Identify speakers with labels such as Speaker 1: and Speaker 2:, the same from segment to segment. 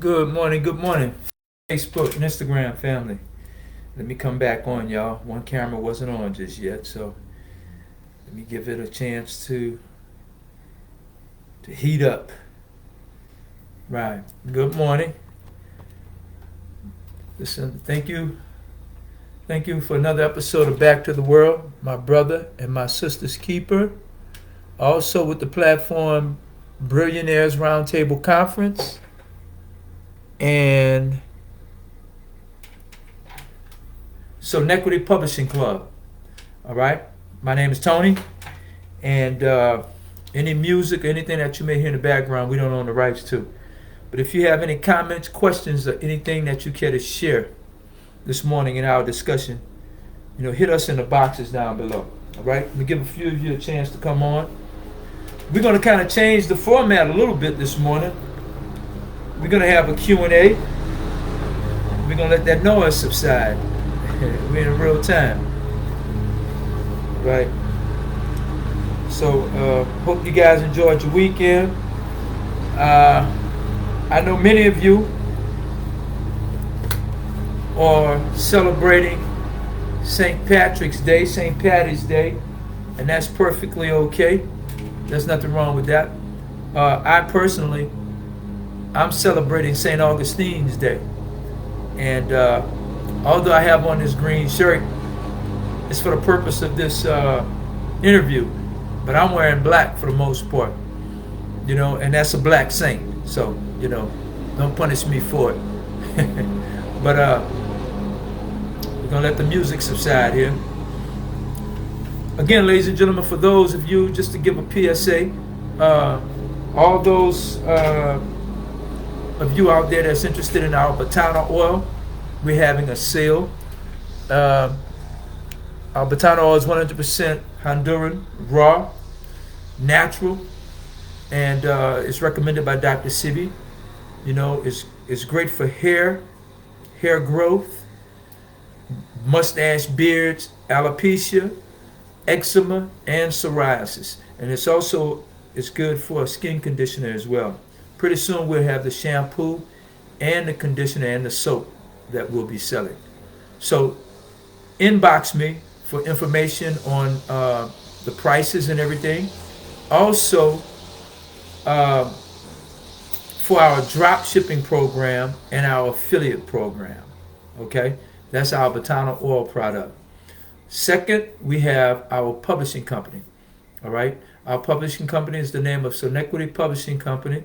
Speaker 1: Good morning, Facebook and Instagram family. Let me come back on, y'all. One camera wasn't on just yet, so let me give it a chance to heat up. Right. Good morning. Listen, thank you for another episode of Back to the World, my brother and my sister's keeper. Also with the platform Billionaires Roundtable Conference and Sonetquity Publishing Club. All right. My name is Tony, and any music or anything that you may hear in the background, we don't own the rights to. But if you have any comments, questions, or anything that you care to share this morning in our discussion, hit us in the boxes down below. All right. Let me give a few of you a chance to come on. We're going to kind of change the format a little bit this morning. We're going to have a Q&A. We're going to let that noise subside. We're in real time. Right. So, hope you guys enjoyed your weekend. I know many of you are celebrating St. Patrick's Day, St. Patty's Day, and that's perfectly okay. There's nothing wrong with that. I'm celebrating St. Augustine's Day. And although I have on this green shirt, it's for the purpose of this interview. But I'm wearing black for the most part. And that's a black saint. So, don't punish me for it. But we're going to let the music subside here. Again, ladies and gentlemen, for those of you, just to give a PSA, all those of you out there that's interested in our Batana oil, we're having a sale. Our Batana oil is 100% Honduran, raw, natural, and it's recommended by Dr. Sibi. It's great for hair growth, mustache, beards, alopecia, eczema, and psoriasis. And it's good for a skin conditioner as well. Pretty soon we'll have the shampoo and the conditioner and the soap that we'll be selling. So inbox me for information on the prices and everything. Also, for our drop shipping program and our affiliate program. Okay? That's our Batana oil product. Second, we have our publishing company. All right? Our publishing company is the name of Sonetquity Publishing Company.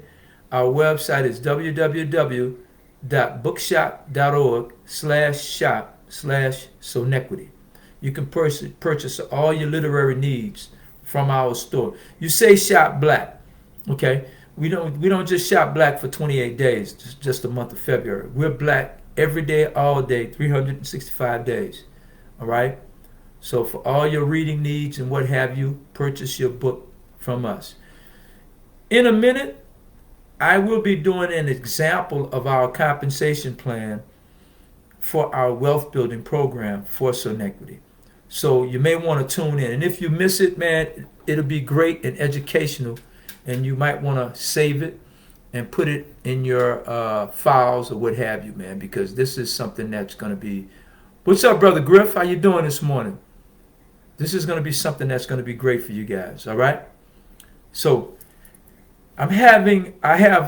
Speaker 1: Our website is www.bookshop.org/shop/Sonetquity. You can purchase all your literary needs from our store. You say shop black. Okay? We don't just shop black for 28 days, just the month of February. We're black every day, all day, 365 days. All right? So for all your reading needs and what have you, purchase your book from us. In a minute, I will be doing an example of our compensation plan for our wealth building program for Sonetquity. So you may want to tune in. And if you miss it, man, it'll be great and educational. And you might want to save it and put it in your files or what have you, man, because this is something that's going to be... What's up, Brother Griff? How you doing this morning? This is going to be something that's going to be great for you guys, all right? So I have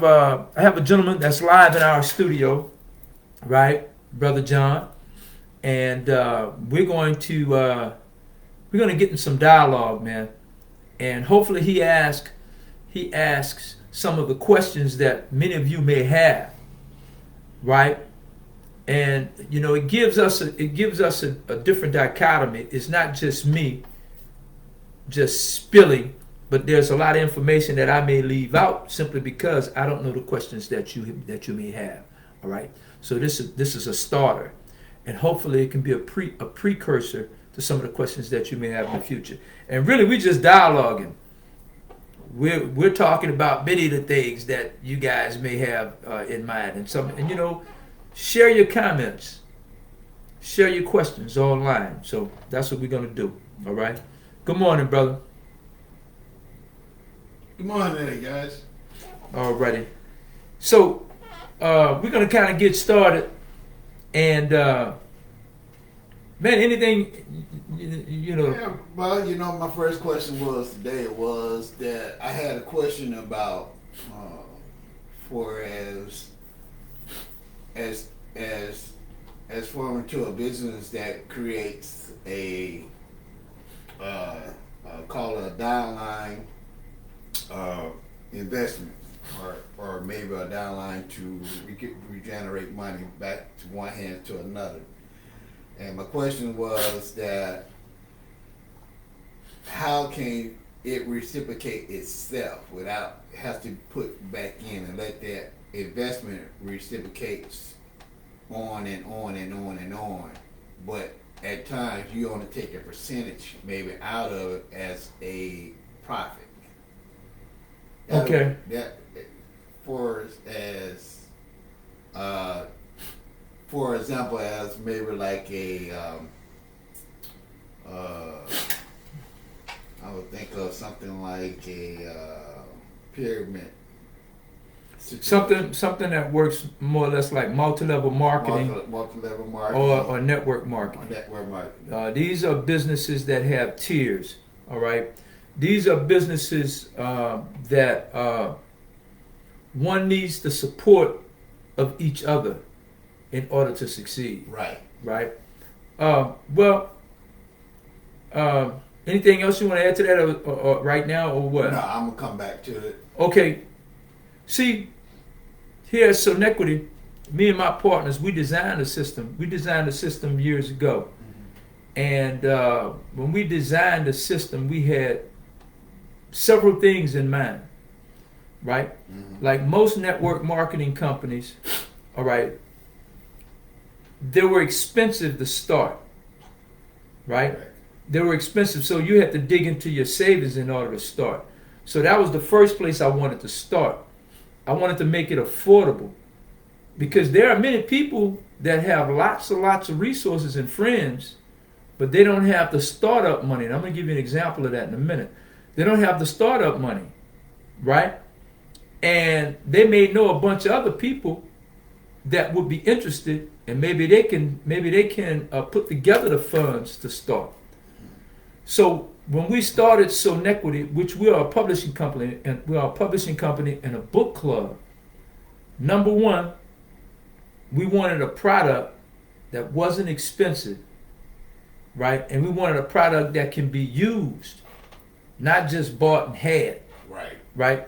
Speaker 1: a gentleman that's live in our studio, right, Brother John, and we're going to get in some dialogue, man, and hopefully he asks some of the questions that many of you may have, right? And it gives us a different dichotomy. It's not just me just spilling, but there's a lot of information that I may leave out simply because I don't know the questions that you may have. All right. So this is a starter, and hopefully it can be a precursor to some of the questions that you may have in the future. And really, we're just dialoguing. We're talking about many of the things that you guys may have in mind, and share your comments, share your questions online. So that's what we're gonna do. All right. Good morning, brother.
Speaker 2: Good morning, guys.
Speaker 1: Alrighty. So we're gonna kind of get started, and man, anything you know.
Speaker 2: Yeah, well, my first question was today was that I had a question about for as as far into a business that creates a call it a downline investment, or maybe a downline to regenerate money back to one hand to another. And my question was that how can it reciprocate itself without has to put back in and let that investment reciprocates on and on and on and on, but at times you only take a percentage maybe out of it as a profit.
Speaker 1: Okay.
Speaker 2: That for example, as maybe like a I would think of something like a pyramid situation.
Speaker 1: Something that works more or less like multi-level marketing,
Speaker 2: Multi-level marketing,
Speaker 1: or network marketing. These are businesses that have tiers. All right. These are businesses that one needs the support of each other in order to succeed.
Speaker 2: Right.
Speaker 1: Right. Well, anything else you want to add to that, or right now, or what?
Speaker 2: No, I'm gonna come back to it.
Speaker 1: Okay. See, here at Sonetquity, me and my partners, we designed a system. We designed a system years ago, and when we designed the system, we had several things in mind. Right. Like most network marketing companies, all right, they were expensive to start, right? They were expensive, so you had to dig into your savings in order to start. So that was the first place I wanted to start. I wanted to make it affordable, because there are many people that have lots of resources and friends, but they don't have the startup money. And I'm going to give you an example of that in a minute. They don't have the startup money, right? And they may know a bunch of other people that would be interested, and maybe they can put together the funds to start. So when we started Sonetquity, which we are a publishing company, and a book club, number one, we wanted a product that wasn't expensive, right? And we wanted a product that can be used, not just bought and had. Right.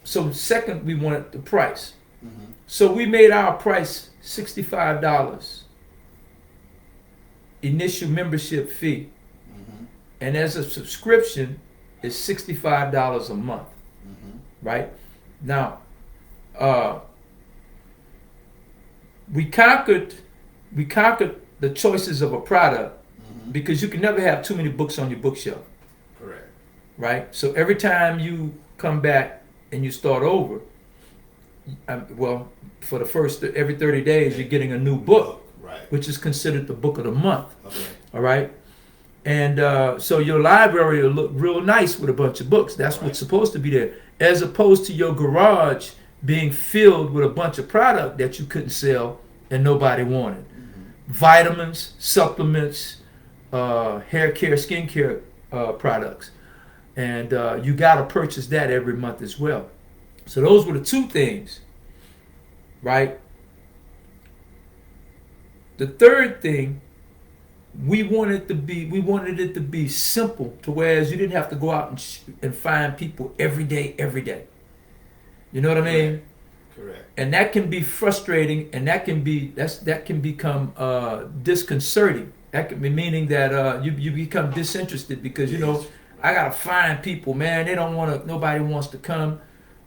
Speaker 1: So second, we wanted the price. So we made our price $65 initial membership fee, and as a subscription, it's $65 a month. Right. Now, we conquered the choices of a product, because you can never have too many books on your bookshelf.
Speaker 2: Correct.
Speaker 1: Right. So every time you come back and you start over, well, for the first every 30 days, you're getting a new book,
Speaker 2: right,
Speaker 1: which is considered the book of the month.
Speaker 2: Okay.
Speaker 1: All right. And so your library will look real nice with a bunch of books. That's what's supposed to be there, as opposed to your garage being filled with a bunch of product that you couldn't sell and nobody wanted. Vitamins, supplements, hair care, skin care products. And you got to purchase that every month as well. So those were the two things, right? The third thing, we wanted it to be simple, to whereas you didn't have to go out and find people every day. You know what I mean?
Speaker 2: Correct.
Speaker 1: And that can be frustrating, and that can become disconcerting. That can be meaning that you become disinterested, because I gotta find people, man. Nobody wants to come.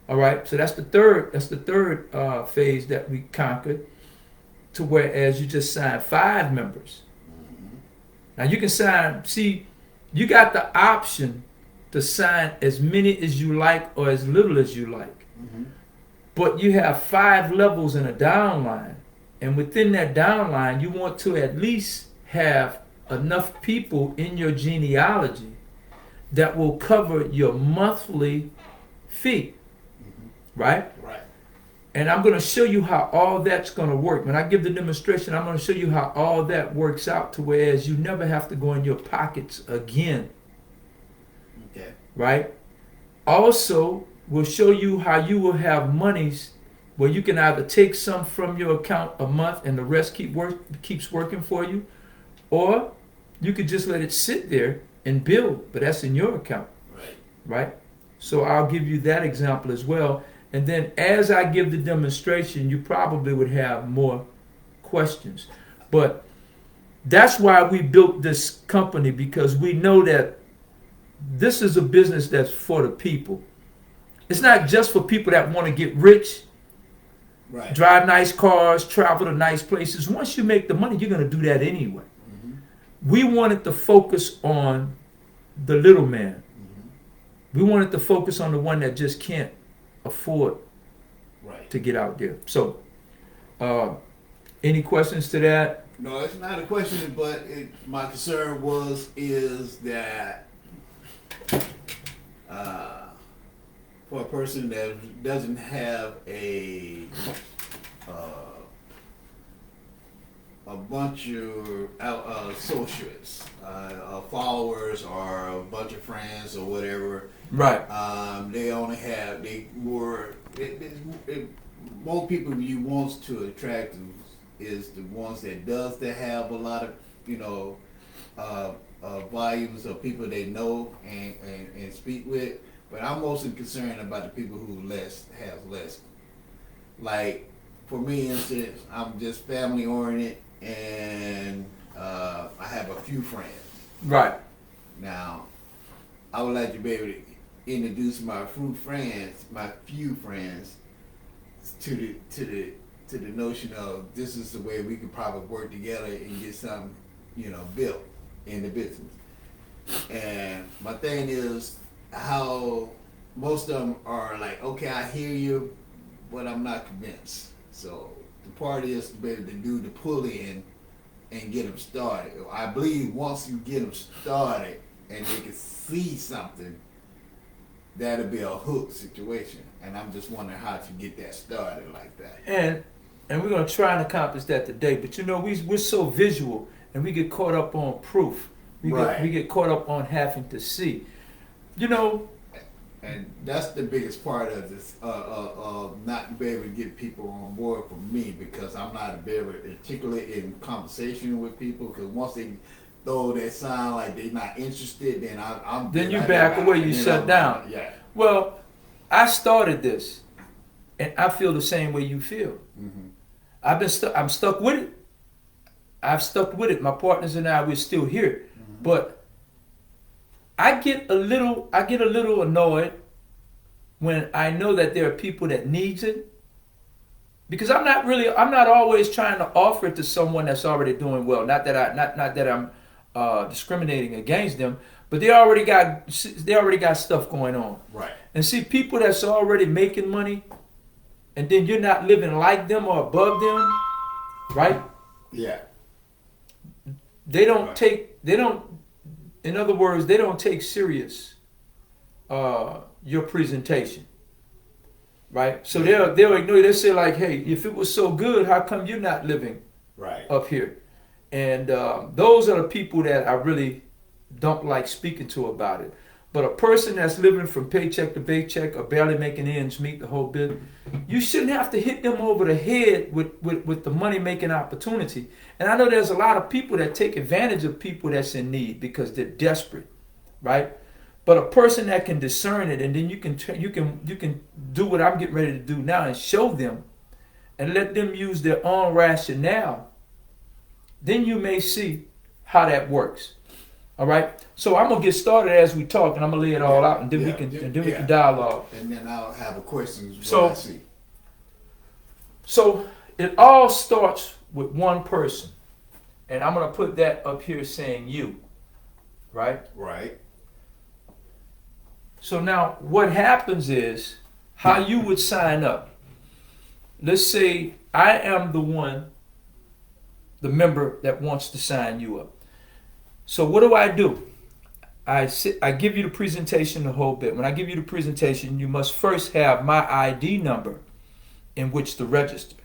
Speaker 1: All right. So that's the third phase that we conquered, to whereas you just sign 5 members. Now you can sign. See, you got the option to sign as many as you like or as little as you like. But you have 5 levels in a downline, and within that downline, you want to at least have enough people in your genealogy that will cover your monthly fee, right?
Speaker 2: Right.
Speaker 1: And I'm going to show you how all that's going to work. When I give the demonstration, I'm going to show you how all that works out to whereas you never have to go in your pockets again.
Speaker 2: Okay.
Speaker 1: Right? Also, we'll show you how you will have monies where you can either take some from your account a month and the rest keeps working for you, or you could just let it sit there and build, but that's in your account.
Speaker 2: Right.
Speaker 1: Right? So I'll give you that example as well. And then as I give the demonstration, you probably would have more questions. But that's why we built this company, because we know that this is a business that's for the people. It's not just for people that want to get rich,
Speaker 2: Right.
Speaker 1: drive nice cars, travel to nice places. Once you make the money, you're going to do that anyway.
Speaker 2: Mm-hmm.
Speaker 1: We wanted to focus on the little man.
Speaker 2: Mm-hmm.
Speaker 1: We wanted to focus on the one that just can't afford
Speaker 2: Right.
Speaker 1: to get out there. So, any questions to that?
Speaker 2: No, it's not a question, but my concern is that for a person that doesn't have a bunch of associates, followers, or a bunch of friends or whatever.
Speaker 1: Right.
Speaker 2: They only have more people you want to attract is the ones that have a lot of volumes of people they know and speak with. But I'm mostly concerned about the people who have less. Like for me, instance, I'm just family oriented, and I have a few friends.
Speaker 1: Right.
Speaker 2: Now, I would like to be able to introduce my few friends, to the notion of this is the way we could probably work together and get something, built in the business. And my thing is how most of them are like, okay, I hear you, but I'm not convinced. So the part is to be able to do the pull in and get them started. I believe once you get them started and they can see something, that'll be a hook situation. And I'm just wondering how to get that started like that.
Speaker 1: And we're going to try and accomplish that today. But we're so visual, and we get caught up on proof. We get caught up on having to see.
Speaker 2: And that's the biggest part of this, not be able to get people on board for me, because I'm not very articulate in conversation with people. Because once they throw that sign like they're not interested, then I'm.
Speaker 1: Then you back away, you shut down.
Speaker 2: Yeah.
Speaker 1: Well, I started this, and I feel the same way you feel.
Speaker 2: Mm-hmm.
Speaker 1: I'm stuck with it. I've stuck with it. My partners and I, we're still here, but I get a little annoyed when I know that there are people that needs it, because I'm not always trying to offer it to someone that's already doing well. Not that I'm discriminating against them, but they already got stuff going on.
Speaker 2: Right.
Speaker 1: And see, people that's already making money, and then you're not living like them or above them, right?
Speaker 2: Yeah.
Speaker 1: In other words, they don't take serious your presentation, right? So they'll ignore you. They'll say like, hey, if it was so good, how come you're not living up here? And those are the people that I really don't like speaking to about it. But a person that's living from paycheck to paycheck or barely making ends meet, the whole bit, you shouldn't have to hit them over the head with the money-making opportunity. And I know there's a lot of people that take advantage of people that's in need because they're desperate, right? But a person that can discern it, and then you can do what I'm getting ready to do now and show them and let them use their own rationale, then you may see how that works. All right, so I'm gonna get started as we talk, and I'm gonna lay it all out, and then we can dialogue.
Speaker 2: And then I'll have a question.
Speaker 1: So it all starts with one person, and I'm gonna put that up here saying you, right?
Speaker 2: Right.
Speaker 1: So now what happens is how you would sign up. Let's say I am the member that wants to sign you up. So what do? I give you the presentation the whole bit. When I give you the presentation, you must first have my ID number in which to register.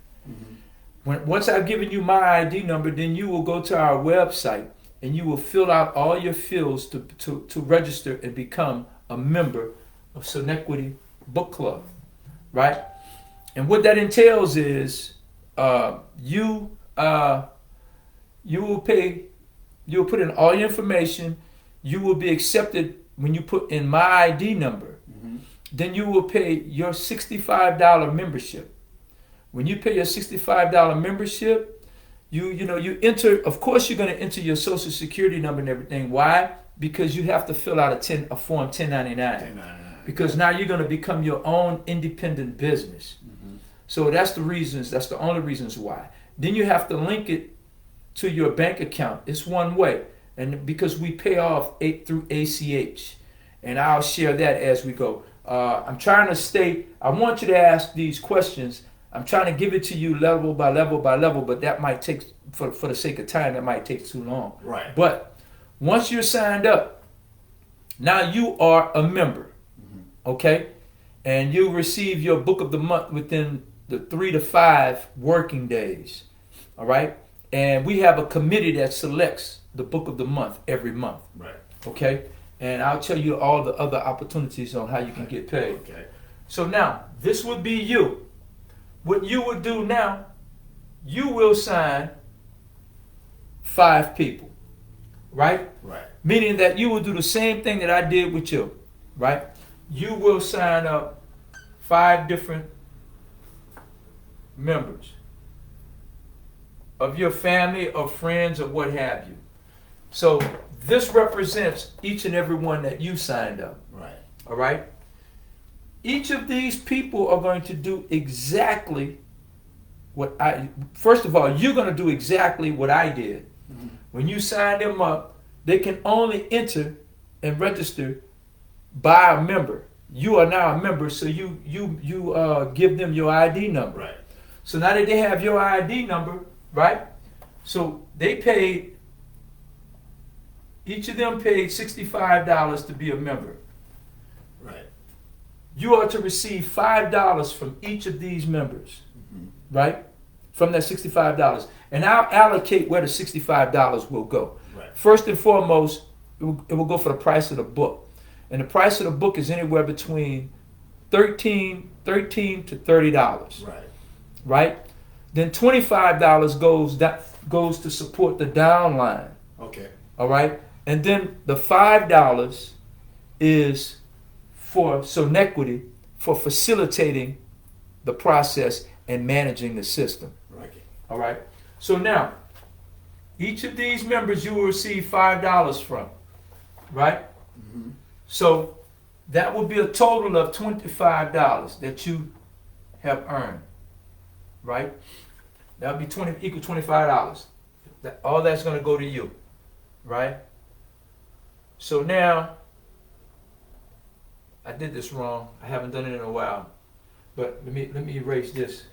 Speaker 1: Once I've given you my ID number, then you will go to our website and you will fill out all your fields to register and become a member of Sonetquity Book Club, right? And what that entails is you will pay, you will put in all your information, you will be accepted when you put in my ID number. Then you will pay your $65 membership. When you pay your $65 membership, you enter, of course you're going to enter your social security number and everything. Why? Because you have to fill out a form 1099. Because now you're going to become your own independent business. So that's the only reasons why. Then you have to link it to your bank account. It's one way. And because we pay off through ACH. And I'll share that as we go. I'm trying to I want you to ask these questions. I'm trying to give it to you level by level by level, but that might take, for the sake of time, that might take too long.
Speaker 2: Right.
Speaker 1: But once you're signed up, now you are a member, okay? And you receive your book of the month within the 3 to 5 working days, all right? And we have a committee that selects the book of the month every month,
Speaker 2: Right.
Speaker 1: okay? And I'll tell you all the other opportunities on how you can get paid.
Speaker 2: Okay.
Speaker 1: So now, this would be you. What you would do now, you will sign 5 people, right?
Speaker 2: Right.
Speaker 1: Meaning that you will do the same thing that I did with you, right? You will sign up 5 different members of your family or friends or what have you. So this represents each and every one that you signed up.
Speaker 2: Right.
Speaker 1: All right? Each of these people are going to do exactly first of all, you're going to do exactly what I did. When you sign them up, they can only enter and register by a member. You are now a member, so you give them your ID number.
Speaker 2: Right.
Speaker 1: So now that they have your ID number, right? So each of them paid $65 to be a member.
Speaker 2: Right.
Speaker 1: You are to receive $5 from each of these members, right? From that $65. And I'll allocate where the $65 will go.
Speaker 2: Right.
Speaker 1: First and foremost, it will go for the price of the book. And the price of the book is anywhere between $13 to $30.
Speaker 2: Right.
Speaker 1: Right? Then $25 goes to support the downline.
Speaker 2: Okay.
Speaker 1: All right? And then the $5 is for Sonetquity for facilitating the process and managing the system.
Speaker 2: Right.
Speaker 1: All right? So now, each of these members you will receive $5 from. Right? So that will be a total of $25 that you have earned. Right? That would be equal $25. All that's going to go to you. Right? So now, I did this wrong. I haven't done it in a while. But let me erase this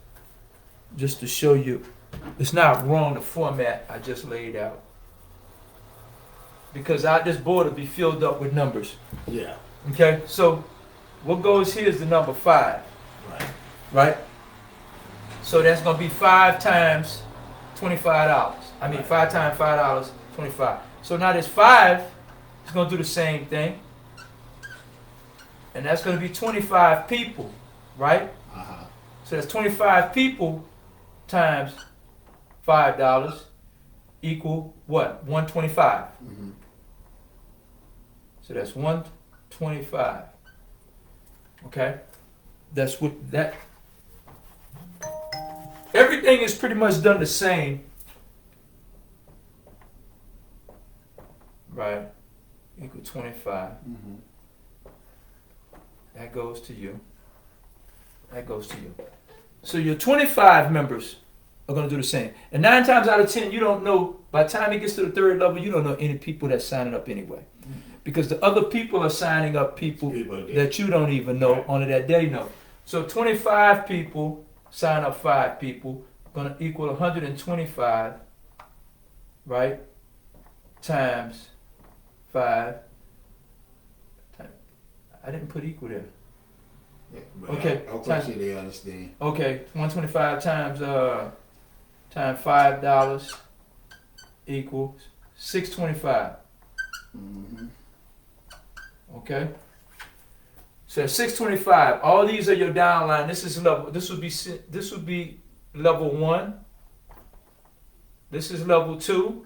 Speaker 1: just to show you. It's not wrong, the format I just laid out. Because this board will be filled up with numbers.
Speaker 2: Yeah.
Speaker 1: Okay? So what goes here is the number 5.
Speaker 2: Right.
Speaker 1: Right? So that's going to be 5 times $25. I mean, 5 times $5, 25. So now this 5 is going to do the same thing. And that's going to be 25 people, right? So that's 25 people times $5 equal what? 125. So that's 125. Okay? That's what that. Everything is pretty much done the same. Right? Equal 25. That goes to you. That goes to you. So your 25 members are going to do the same. And 9 times out of 10, you don't know, by the time it gets to the 3rd level, you don't know any people that's signing up anyway. Because the other people are signing up people that you don't even know, only that they know. So 25 people sign up 5 people, going to equal 125, right? Times 5. I didn't put equal there.
Speaker 2: Yeah, but
Speaker 1: Okay.
Speaker 2: I'm quite sure they understand.
Speaker 1: Okay, 125 times $5 equals 625.
Speaker 2: Mm-hmm.
Speaker 1: Okay. So 625. All these are your downline. This is level. This would be level 1. This is level 2,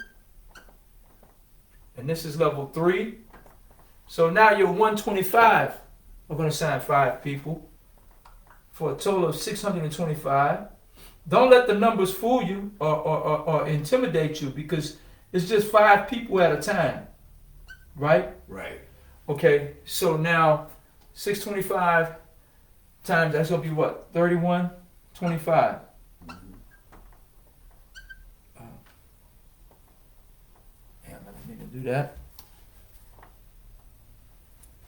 Speaker 1: and this is level 3. So now your 125. We're gonna sign 5 people for a total of 625. Don't let the numbers fool you or intimidate you, because it's just 5 people at a time, right?
Speaker 2: Right.
Speaker 1: Okay, so now 625 times, that's gonna be what? 3125. Damn, I didn't mean to do that.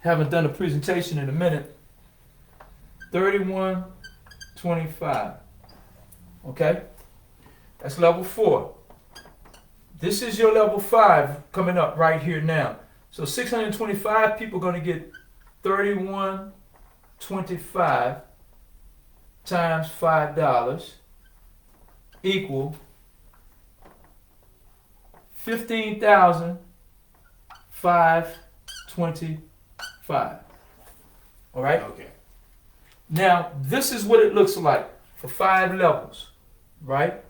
Speaker 1: Haven't done a presentation in a minute. 3125. Okay? That's level 4. This is your level 5 coming up right here now. So 625 people are going to get 3125 times $5 equal 15,525. All right?
Speaker 2: Okay.
Speaker 1: Now, this is what it looks like for 5 levels, right?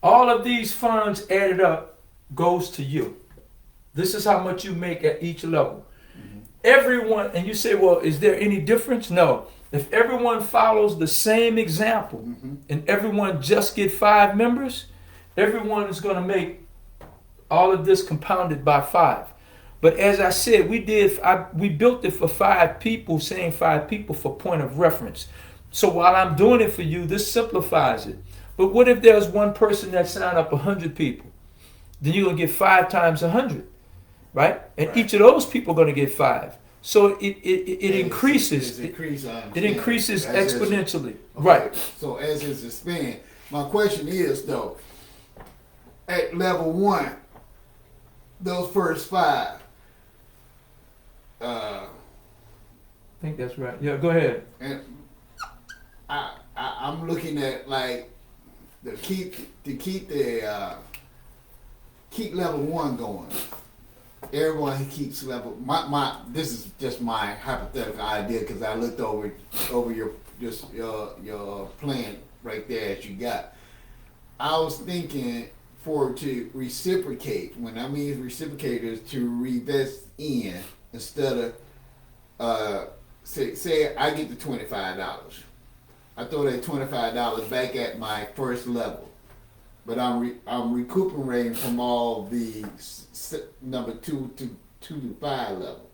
Speaker 1: All of these funds added up goes to you. This is how much you make at each level.
Speaker 2: Mm-hmm.
Speaker 1: Everyone, and you say, well, is there any difference? No. If everyone follows the same example,
Speaker 2: Mm-hmm.
Speaker 1: and everyone just get 5 members, everyone is going to make all of this compounded by 5. But as I said, we built it for 5 people, saying 5 people for point of reference. So while I'm doing it for you, this simplifies it. But what if there's one person that signed up 100 people? Then you're going to get 5 times 100, right? And
Speaker 2: Right.
Speaker 1: each of those people are going to get 5. So it increases. It increases exponentially.
Speaker 2: Okay.
Speaker 1: Right.
Speaker 2: So as it's expanding, my question is though, at level 1, those first 5,
Speaker 1: I think that's right. Yeah, go ahead.
Speaker 2: and I'm looking at like keep level 1 going. Everyone keeps level. This is just my hypothetical idea because I looked over your plan right there that you got. I was thinking to reciprocate. When I mean reciprocate is to reinvest in instead of say I get the $25. I throw that $25 back at my first level, but I'm recuperating from all the number 2 to 5 level.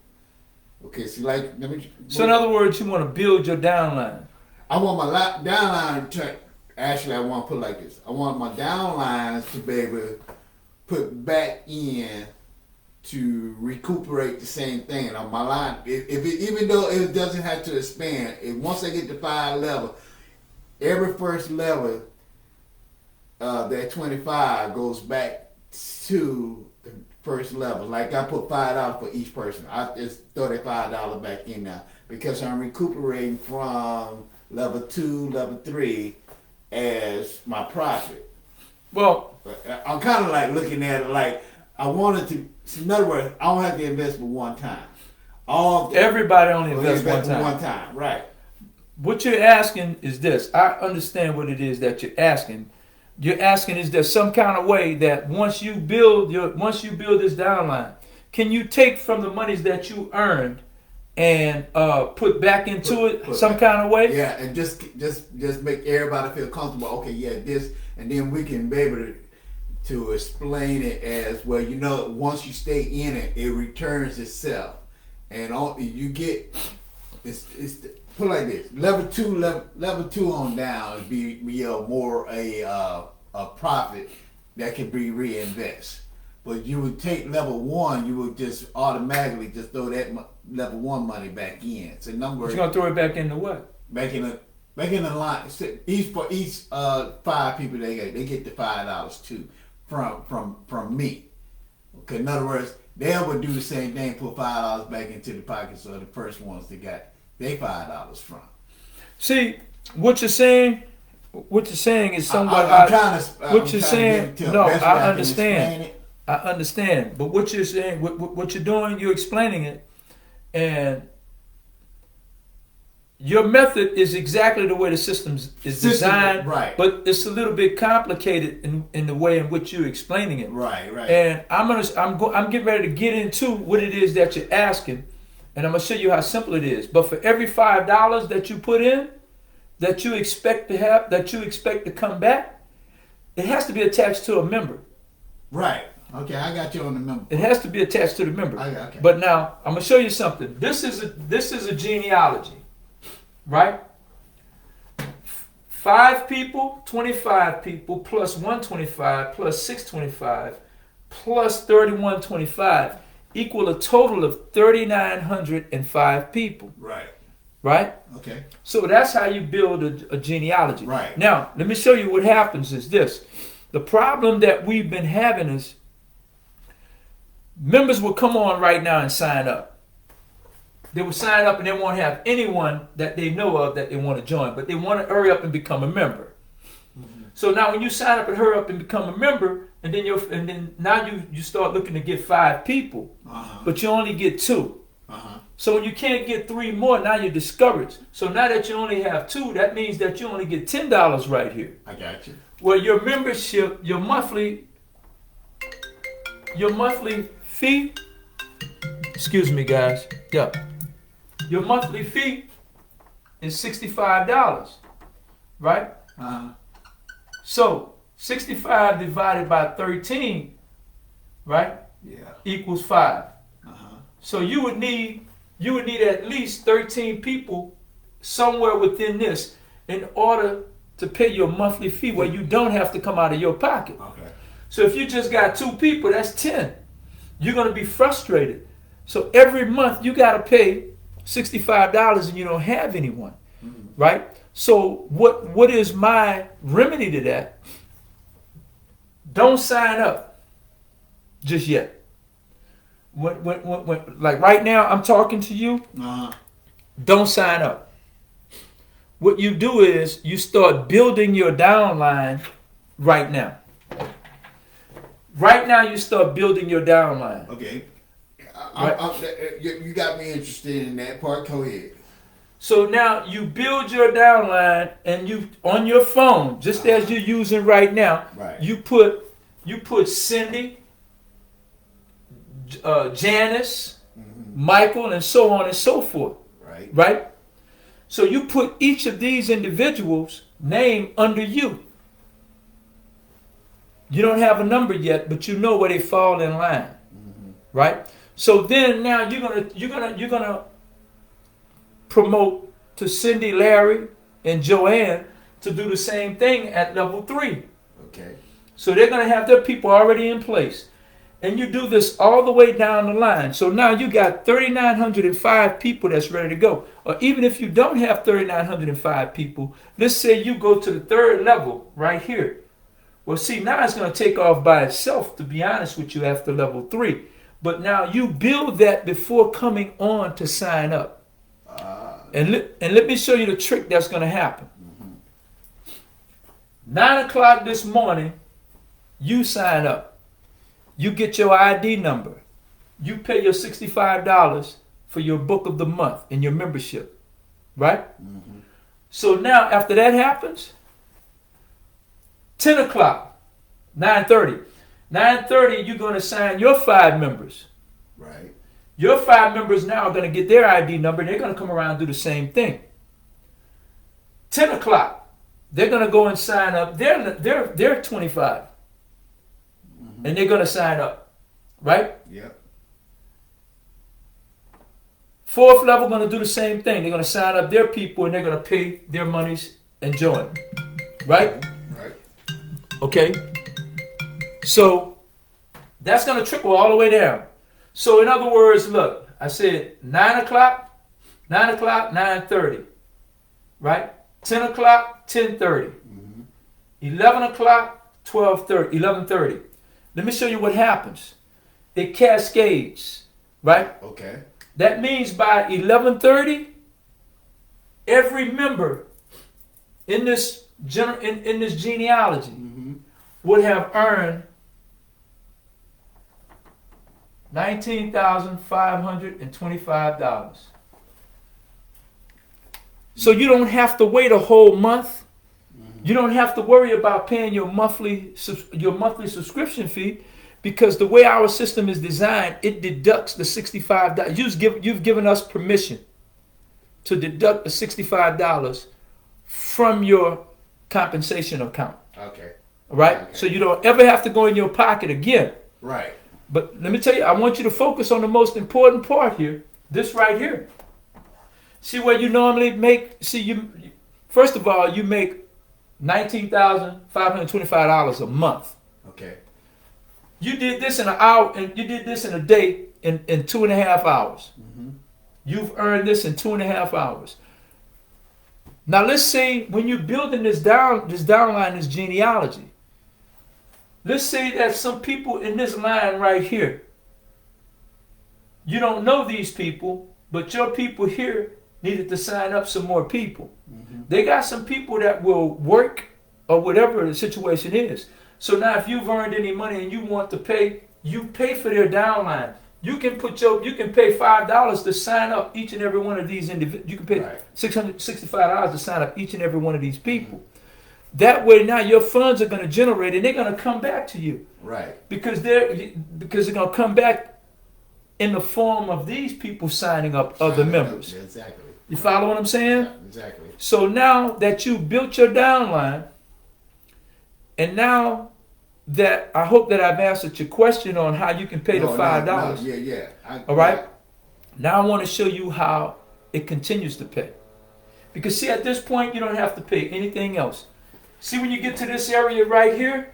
Speaker 2: Okay, so like let me.
Speaker 1: So in other words, you want to build your downline.
Speaker 2: I want my downline to actually. I want to put it like this. I want my downlines to be able to put back in to recuperate the same thing on my line. Even though it doesn't have to expand, once I get to 5 level, every first level, that 25 goes back to the first level. Like I put $5 for each person. I just throw that $5 back in now because I'm recuperating from level 2, level 3 as my profit.
Speaker 1: Well,
Speaker 2: I'm kind of like looking at it like I wanted to. In other words, I don't have to invest but one time.
Speaker 1: Everybody only invests one time.
Speaker 2: One time, right?
Speaker 1: What you're asking is this. I understand what it is that you're asking. You're asking, is there some kind of way that once you build this downline, can you take from the monies that you earned and put back into it some kind of way?
Speaker 2: Yeah, and just make everybody feel comfortable. Okay, yeah, this, and then we can be able to explain it as well. You know, once you stay in it, it returns itself, and you get it's put it like this: level two on down would be more a profit that can be reinvest. But you would take level 1, you would just automatically just throw that level 1 money back in. So number.
Speaker 1: You're gonna throw it back into what?
Speaker 2: Back in the line. Each 5 people they get the $5 too from me. Okay, in other words, they would do the same thing, put $5 back into the pockets of the first ones that got they $5 from.
Speaker 1: See, what you're saying is somewhat. What you're saying, no, I understand. I understand, but what you're saying, what you're doing, you're explaining it, and your method is exactly the way the system is designed,
Speaker 2: right?
Speaker 1: But it's a little bit complicated in the way in which you're explaining it,
Speaker 2: right?
Speaker 1: And I'm getting ready to get into what it is that you're asking, and I'm gonna show you how simple it is. But for every $5 that you put in, that you expect to come back, it has to be attached to a member.
Speaker 2: Right. Okay, I got you on the member.
Speaker 1: It has to be attached to the member.
Speaker 2: Okay.
Speaker 1: But now I'm gonna show you something. This is a genealogy, right? 5 people, 25 people, plus 125, plus 625, plus 3125 equal a total of 3,905 people.
Speaker 2: Right.
Speaker 1: Right?
Speaker 2: Okay.
Speaker 1: So that's how you build a genealogy.
Speaker 2: Right.
Speaker 1: Now, let me show you what happens is this. The problem that we've been having is members will come on right now and sign up. They will sign up and they won't have anyone that they know of that they want to join, but they want to hurry up and become a member. Mm-hmm. So now when you sign up and hurry up and become a member, and then now you start looking to get 5 people, but you only get 2. So when you can't get 3 more, now you're discouraged. So now that you only have 2, that means that you only get $10 right here.
Speaker 2: I got you.
Speaker 1: Well, your membership, your monthly fee, excuse me guys, yeah. Your monthly fee is $65, right? So 65 divided by 13, right?
Speaker 2: Yeah.
Speaker 1: Equals 5. So you would need at least 13 people somewhere within this in order to pay your monthly fee where you don't have to come out of your pocket.
Speaker 2: Okay.
Speaker 1: So if you just got 2 people, that's 10. You're going to be frustrated. So every month you got to pay $65 and you don't have anyone, right? So what is my remedy to that? Don't sign up just yet. When like right now I'm talking to you, don't sign up. What you do is you start building your downline right now. Right now you start building your downline.
Speaker 2: Okay. You got me interested in that part. Go ahead.
Speaker 1: So now you build your downline and you on your phone, just as you're using right now,
Speaker 2: right.
Speaker 1: you put Cindy, Janice, Michael, and so on and so forth. Right? So you put each of these individuals' name under you. You don't have a number yet, but you know where they fall in line. Right? So then now you're gonna promote to Cindy, Larry, and Joanne to do the same thing at level 3.
Speaker 2: Okay.
Speaker 1: So they're gonna have their people already in place. And you do this all the way down the line. So now you got 3,905 people that's ready to go. Or even if you don't have 3,905 people, let's say you go to the 3rd level right here. Well, see, now it's going to take off by itself, to be honest with you, after level 3. But now you build that before coming on to sign up. And let me show you the trick that's going to happen. 9 o'clock this morning, you sign up. You get your ID number. You pay your $65 for your book of the month and your membership. Right? So now, after that happens, 10 o'clock, 9:30. 9:30, you're going to sign your 5 members.
Speaker 2: Right.
Speaker 1: Your 5 members now are going to get their ID number, and they're going to come around and do the same thing. 10 o'clock, they're going to go and sign up. They're 25. And they're going to sign up. Right?
Speaker 2: Yep.
Speaker 1: 4th level going to do the same thing. They're going to sign up their people, and they're going to pay their monies and join. Right?
Speaker 2: Right.
Speaker 1: Okay? So that's going to trickle all the way down. So in other words, look, I said 9 o'clock, 9:30. Right? 10 o'clock, 10:30. 11 o'clock, 11:30. Let me show you what happens. it cascades, right?
Speaker 2: Okay.
Speaker 1: That means by 11:30, every member in this in this genealogy
Speaker 2: Mm-hmm.
Speaker 1: would have earned $19,525. So you don't have to wait a whole month. You don't have to worry about paying your monthly subscription fee, because the way our system is designed, it deducts the $65. You've given us permission to deduct the $65 from your compensation account.
Speaker 2: Okay.
Speaker 1: Right?
Speaker 2: Okay.
Speaker 1: So you don't ever have to go in your pocket again.
Speaker 2: Right.
Speaker 1: But let me tell you, I want you to focus on the most important part here. This right here. See where you normally make, first of all, you make $19,525 a month.
Speaker 2: Okay.
Speaker 1: You did this in an hour, and you did this in a day in 2.5 hours.
Speaker 2: Mm-hmm.
Speaker 1: You've earned this in 2.5 hours. Now let's say when you're building this downline, this genealogy, let's say that some people in this line right here, you don't know these people, but your people here needed to sign up some more people.
Speaker 2: Mm-hmm.
Speaker 1: They got some people that will work or whatever the situation is. So now if you've earned any money and you want to pay, you pay for their downline. You can pay $5 to sign up each and every one of these individuals. You can pay $665 to sign up each and every one of these people. Mm-hmm. That way now your funds are going to generate and they're going to come back to you.
Speaker 2: Right.
Speaker 1: Because they're going to come back in the form of these people signing up other members.
Speaker 2: Exactly.
Speaker 1: You follow what I'm saying?
Speaker 2: Yeah, exactly.
Speaker 1: So now that you built your downline, and now that I hope that I've answered your question on how you can pay the $5.
Speaker 2: No, yeah.
Speaker 1: All right? Now I want to show you how it continues to pay. Because see, at this point, you don't have to pay anything else. See, when you get to this area right here,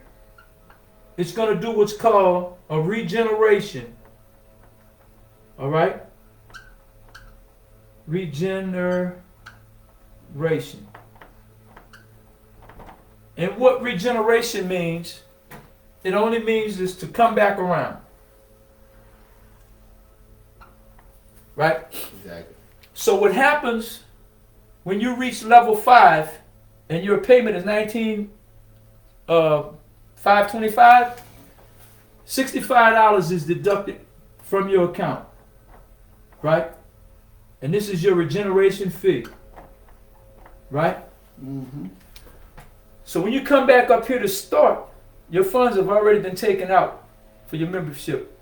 Speaker 1: it's going to do what's called a regeneration. All right? Regeneration. And what regeneration means, it only means is to come back around. Right?
Speaker 2: Exactly.
Speaker 1: So what happens when you reach level 5 and your payment is $19,525, $65 is deducted from your account. Right? And this is your regeneration fee. Right?
Speaker 2: Mm-hmm.
Speaker 1: So when you come back up here to start, your funds have already been taken out for your membership,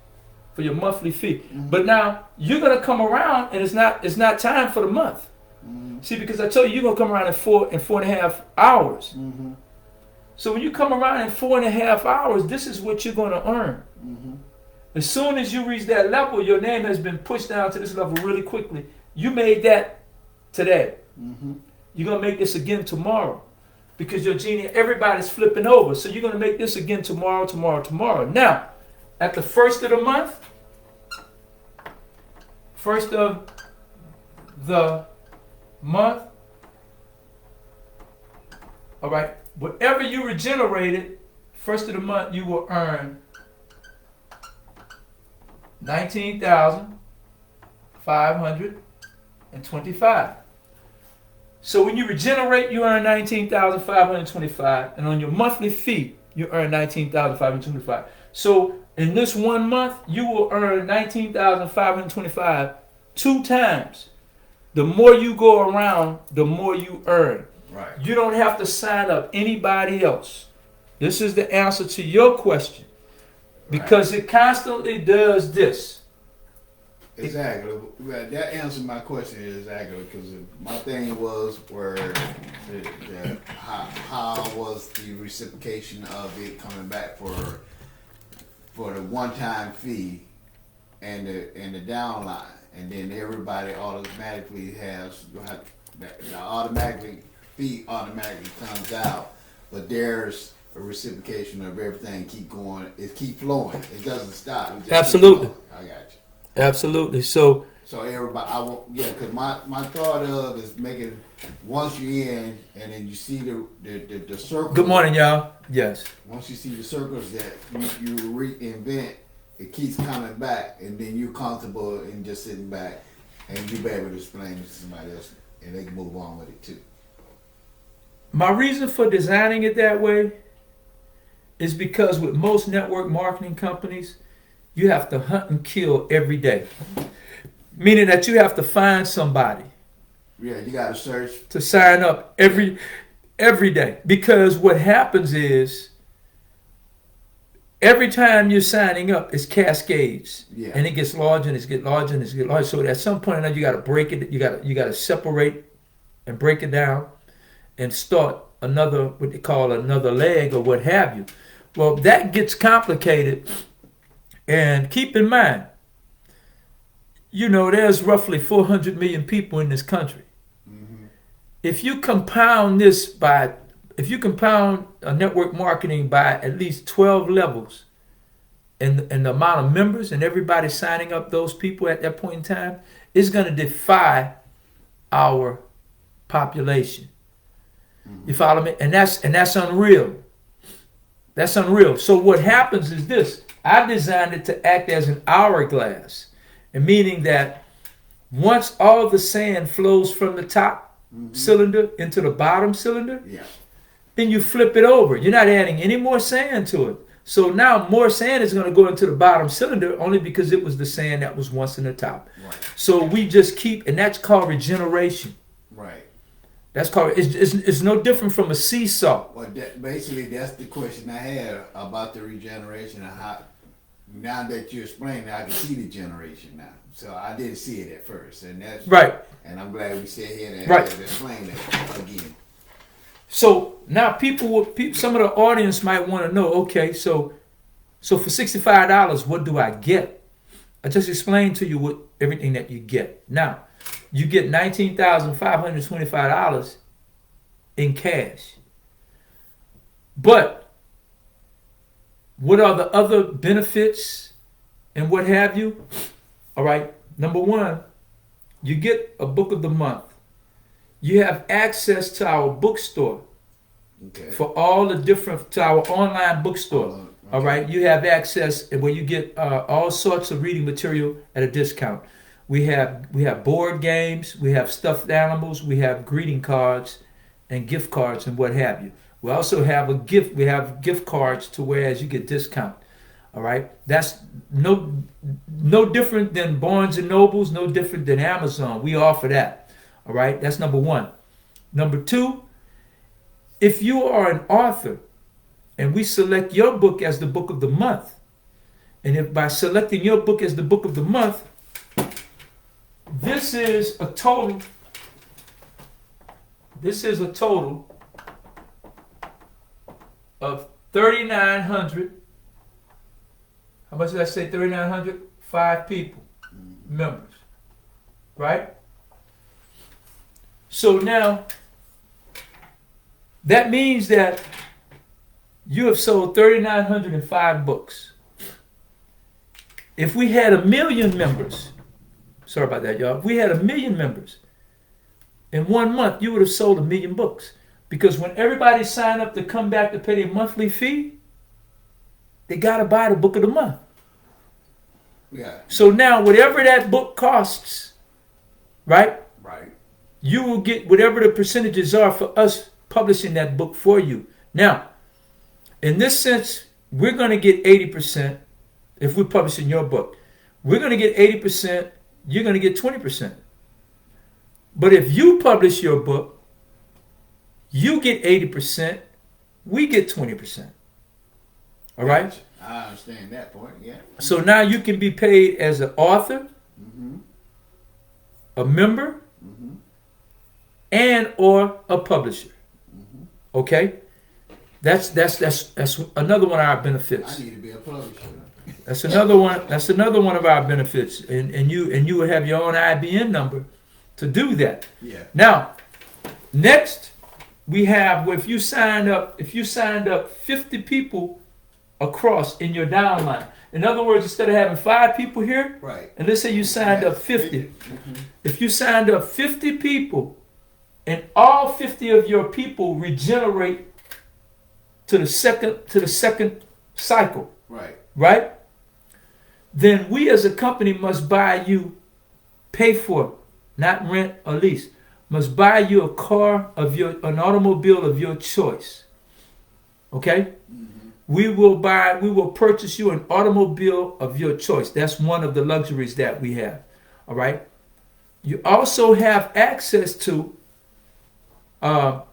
Speaker 1: for your monthly fee. Mm-hmm. But now you're gonna come around, and it's not time for the month. Mm-hmm. See, because I told you you're gonna come around in 4.5 hours.
Speaker 2: Mm-hmm.
Speaker 1: So when you come around in 4.5 hours, this is what you're gonna earn. Mm-hmm. As soon as you reach that level, your name has been pushed down to this level really quickly. You made that today. Mm-hmm. You're gonna make this again tomorrow. Because your genie, everybody's flipping over. So you're going to make this again tomorrow. Now, at the first of the month, all right, whatever you regenerated, first of the month, you will earn $19,525. So when you regenerate, you earn $19,525, and on your monthly fee, you earn $19,525. So in this 1 month, you will earn $19,525 2 times. The more you go around, the more you earn.
Speaker 2: Right.
Speaker 1: You don't have to sign up anybody else. This is the answer to your question, because it constantly does this.
Speaker 2: Exactly. That answered my question exactly, because my thing was how was the reciprocation of it coming back for the one-time fee and the downline, and then everybody automatically has the fee automatically comes out, but there's a reciprocation of everything keep going. It keep flowing. It doesn't stop. It just
Speaker 1: Absolutely.
Speaker 2: I got you.
Speaker 1: Absolutely. So
Speaker 2: everybody, because my thought of is making, once you're in and then you see the circles.
Speaker 1: Good morning, y'all. Yes.
Speaker 2: Once you see the circles that you reinvent it keeps coming back, and then you're comfortable in just sitting back, and you be able to explain it to somebody else, and they can move on with it too.
Speaker 1: My reason for designing it that way is because with most network marketing companies, you have to hunt and kill every day. Meaning that you have to find somebody.
Speaker 2: Yeah, you got to search
Speaker 1: to sign up every day. Because what happens is every time you're signing up, it's cascades.
Speaker 2: Yeah.
Speaker 1: And it gets larger and it gets larger and it gets larger. So at some point you got to break it. You got to separate and break it down and start another, what they call another leg or what have you. Well, that gets complicated. And keep in mind, there's roughly 400 million people in this country. Mm-hmm. If you compound a network marketing by at least 12 levels and the amount of members and everybody signing up those people at that point in time, it's going to defy our population. Mm-hmm. You follow me? And that's unreal. That's unreal. So what happens is this. I designed it to act as an hourglass, and meaning that once all the sand flows from the top cylinder into the bottom cylinder, then you flip it over. You're not adding any more sand to it. So now more sand is going to go into the bottom cylinder only because it was the sand that was once in the top. Right. So we just keep, and that's called regeneration. Right. That's called, it's no different from a seesaw.
Speaker 2: Well, basically that's the question I had about the regeneration and how, now that you explained it, I can see the generation now. So I didn't see it at first, and that's
Speaker 1: right.
Speaker 2: And I'm glad we sat here and explained that again.
Speaker 1: So now some of the audience might want to know. Okay, so for $65, what do I get? I just explained to you everything that you get. Now, you get $19,525 in cash, but what are the other benefits and what have you? All right. Number one, you get a book of the month. You have access to our bookstore for all the different, to our online bookstore. Okay. All right. You have access where you get all sorts of reading material at a discount. We have board games. We have stuffed animals. We have greeting cards and gift cards and what have you. We also have we have gift cards to whereas you get discount. All right. That's no different than Barnes and Nobles, no different than Amazon. We offer that. All right. That's number one. Number two, if you are an author and we select your book as the book of the month, and if by selecting your book as the book of the month, this is a total of 3,900. How much did I say? 3,900? 5 people, members, right? So now, that means that you have sold 3,905 books. If we had 1 million members, sorry about that, y'all. If we had 1 million members, in 1 month, you would have sold 1 million books. Because when everybody signed up to come back to pay their monthly fee, they got to buy the book of the month. Yeah. So now, whatever that book costs, right? Right. You will get whatever the percentages are for us publishing that book for you. Now, in this sense, we're going to get 80% if we're publishing your book. We're going to get 80%. You're going to get 20%. But if you publish your book, you get 80%, we get 20%. All right?
Speaker 2: I understand that point, yeah.
Speaker 1: So now you can be paid as an author, a member, and or a publisher. Okay? That's another one of our benefits.
Speaker 2: I need to be a publisher.
Speaker 1: That's another one of our benefits. And you will have your own IBN number to do that. Yeah. Now, next we have if you signed up 50 people across in your downline. In other words, instead of having 5 people here, right, and let's say you signed up 50. If you signed up 50 people and all 50 of your people regenerate to the second cycle. Right. Right? then we as a company must buy you, pay for, not rent or lease, must buy you a car of an automobile of your choice. Okay? We will purchase you an automobile of your choice. That's one of the luxuries that we have. All right? You also have access to our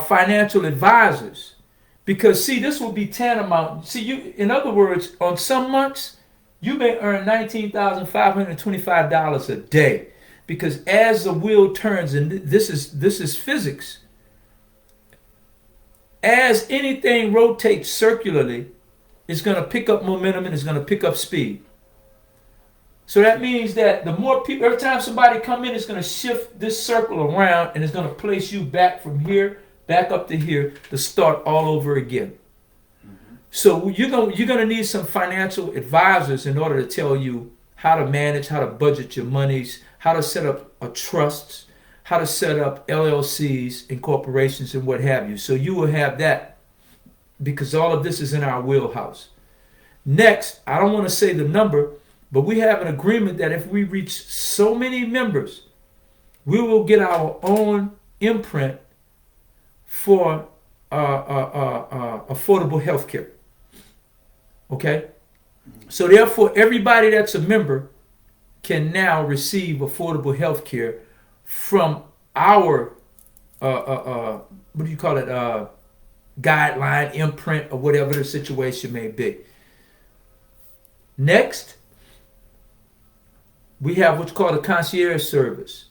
Speaker 1: financial advisors. Because, see, this will be tantamount. See, in other words, on some months, you may earn $19,525 a day. Because as the wheel turns, and this is physics, as anything rotates circularly, it's going to pick up momentum and it's going to pick up speed. So that means that the more people, every time somebody come in, it's going to shift this circle around and it's going to place you back from here, back up to here, to start all over again. So you're going to need some financial advisors in order to tell you how to manage, how to budget your monies, how to set up a trust, how to set up LLCs and corporations and what have you. So you will have that because all of this is in our wheelhouse. Next, I don't want to say the number, but we have an agreement that if we reach so many members, we will get our own imprint for affordable health care. Okay? So therefore, everybody that's a member can now receive affordable health care from our, what do you call it, guideline, imprint, or whatever the situation may be. Next, we have what's called a concierge service.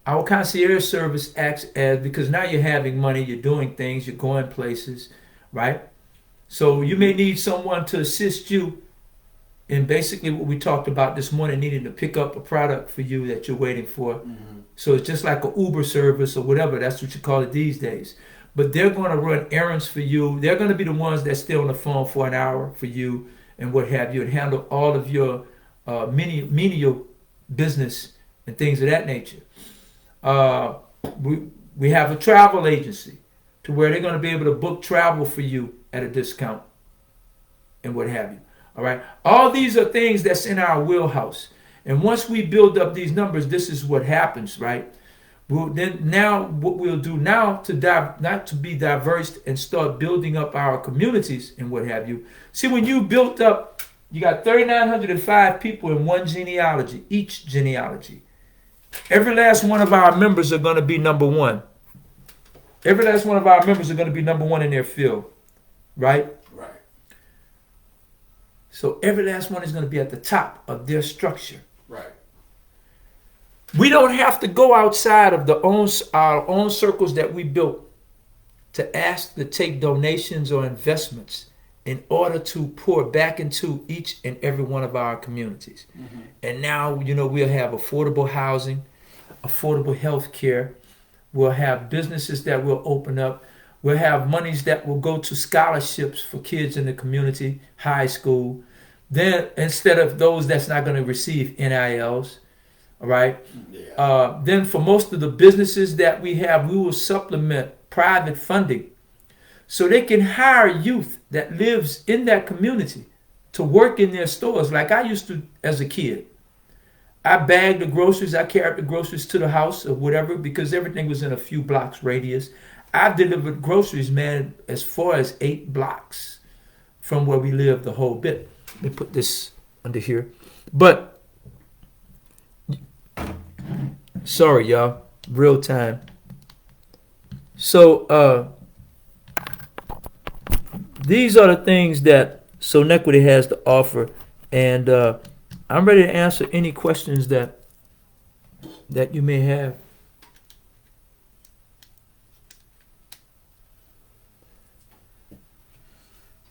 Speaker 1: Our concierge service acts as, because now you're having money, you're doing things, you're going places, right? So you may need someone to assist you in basically what we talked about this morning, needing to pick up a product for you that you're waiting for. So it's just like an Uber service or whatever. That's what you call it these days. But they're going to run errands for you. They're going to be the ones that stay on the phone for an hour for you and what have you, and handle all of your menial business and things of that nature. We have a travel agency to where they're going to be able to book travel for you at a discount and what have you. All right. All these are things that's in our wheelhouse. And once we build up these numbers, this is what happens, right? What we'll do now not to be diverse and start building up our communities and what have you. See, when you built up, you got 3,905 people in one genealogy, each genealogy. Every last one of our members are going to be number one. Every last one of our members are going to be number one in their field, right?
Speaker 2: Right.
Speaker 1: So every last one is going to be at the top of their structure.
Speaker 2: Right.
Speaker 1: We don't have to go outside of our own circles that we built to ask to take donations or investments in order to pour back into each and every one of our communities. And now, we'll have affordable housing, affordable health care. We'll have businesses that will open up. We'll have monies that will go to scholarships for kids in the community, high school. Then, instead of those that's not going to receive NILs, all right? Yeah. Then for most of the businesses that we have, we will supplement private funding so they can hire youth that lives in that community to work in their stores like I used to as a kid. I bagged the groceries. I carried the groceries to the house or whatever because everything was in a few blocks radius. I've delivered groceries, man, as far as 8 blocks from where we live the whole bit. Let me put this under here. But, sorry, y'all. Real time. So, these are the things that Sonetquity has to offer. And I'm ready to answer any questions that you may have.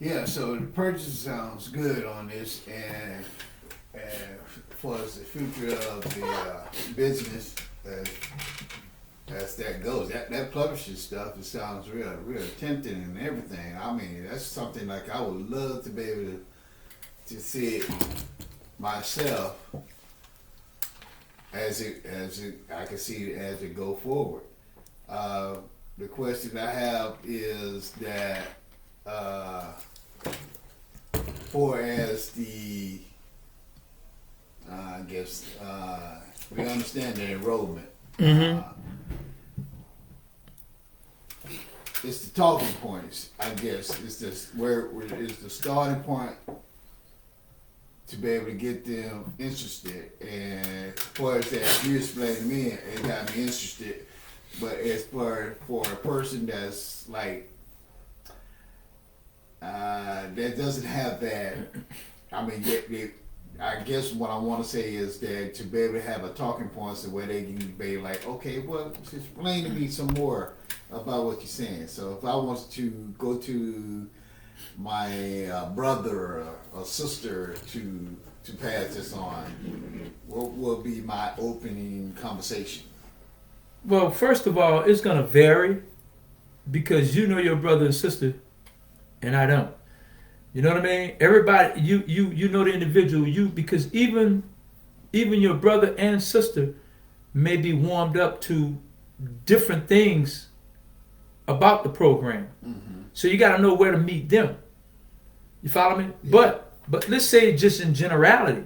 Speaker 2: Yeah, so the purchase sounds good on this, and for the future of the business, as that goes, that publishing stuff, it sounds real tempting and everything. I mean, that's something like I would love to be able to see it myself as I can see it as it go forward. The question I have is that far as the, I guess, we understand the enrollment. It's the talking points, I guess. It's just where it's the starting point to be able to get them interested. And as far as that, you explained to me, it got me interested. But as for a person that's like, that doesn't have that, I mean, I guess what I want to say is that to be able to have a talking point so where they can be like, okay, well, explain to me some more about what you're saying. So if I want to go to my brother or sister to pass this on, what will be my opening conversation?
Speaker 1: Well, first of all, it's going to vary because you know your brother and sister, and I don't. You know what I mean? Everybody, you know the individual, because even your brother and sister may be warmed up to different things about the program. So you got to know where to meet them. You follow me? Yeah. But let's say just in generality.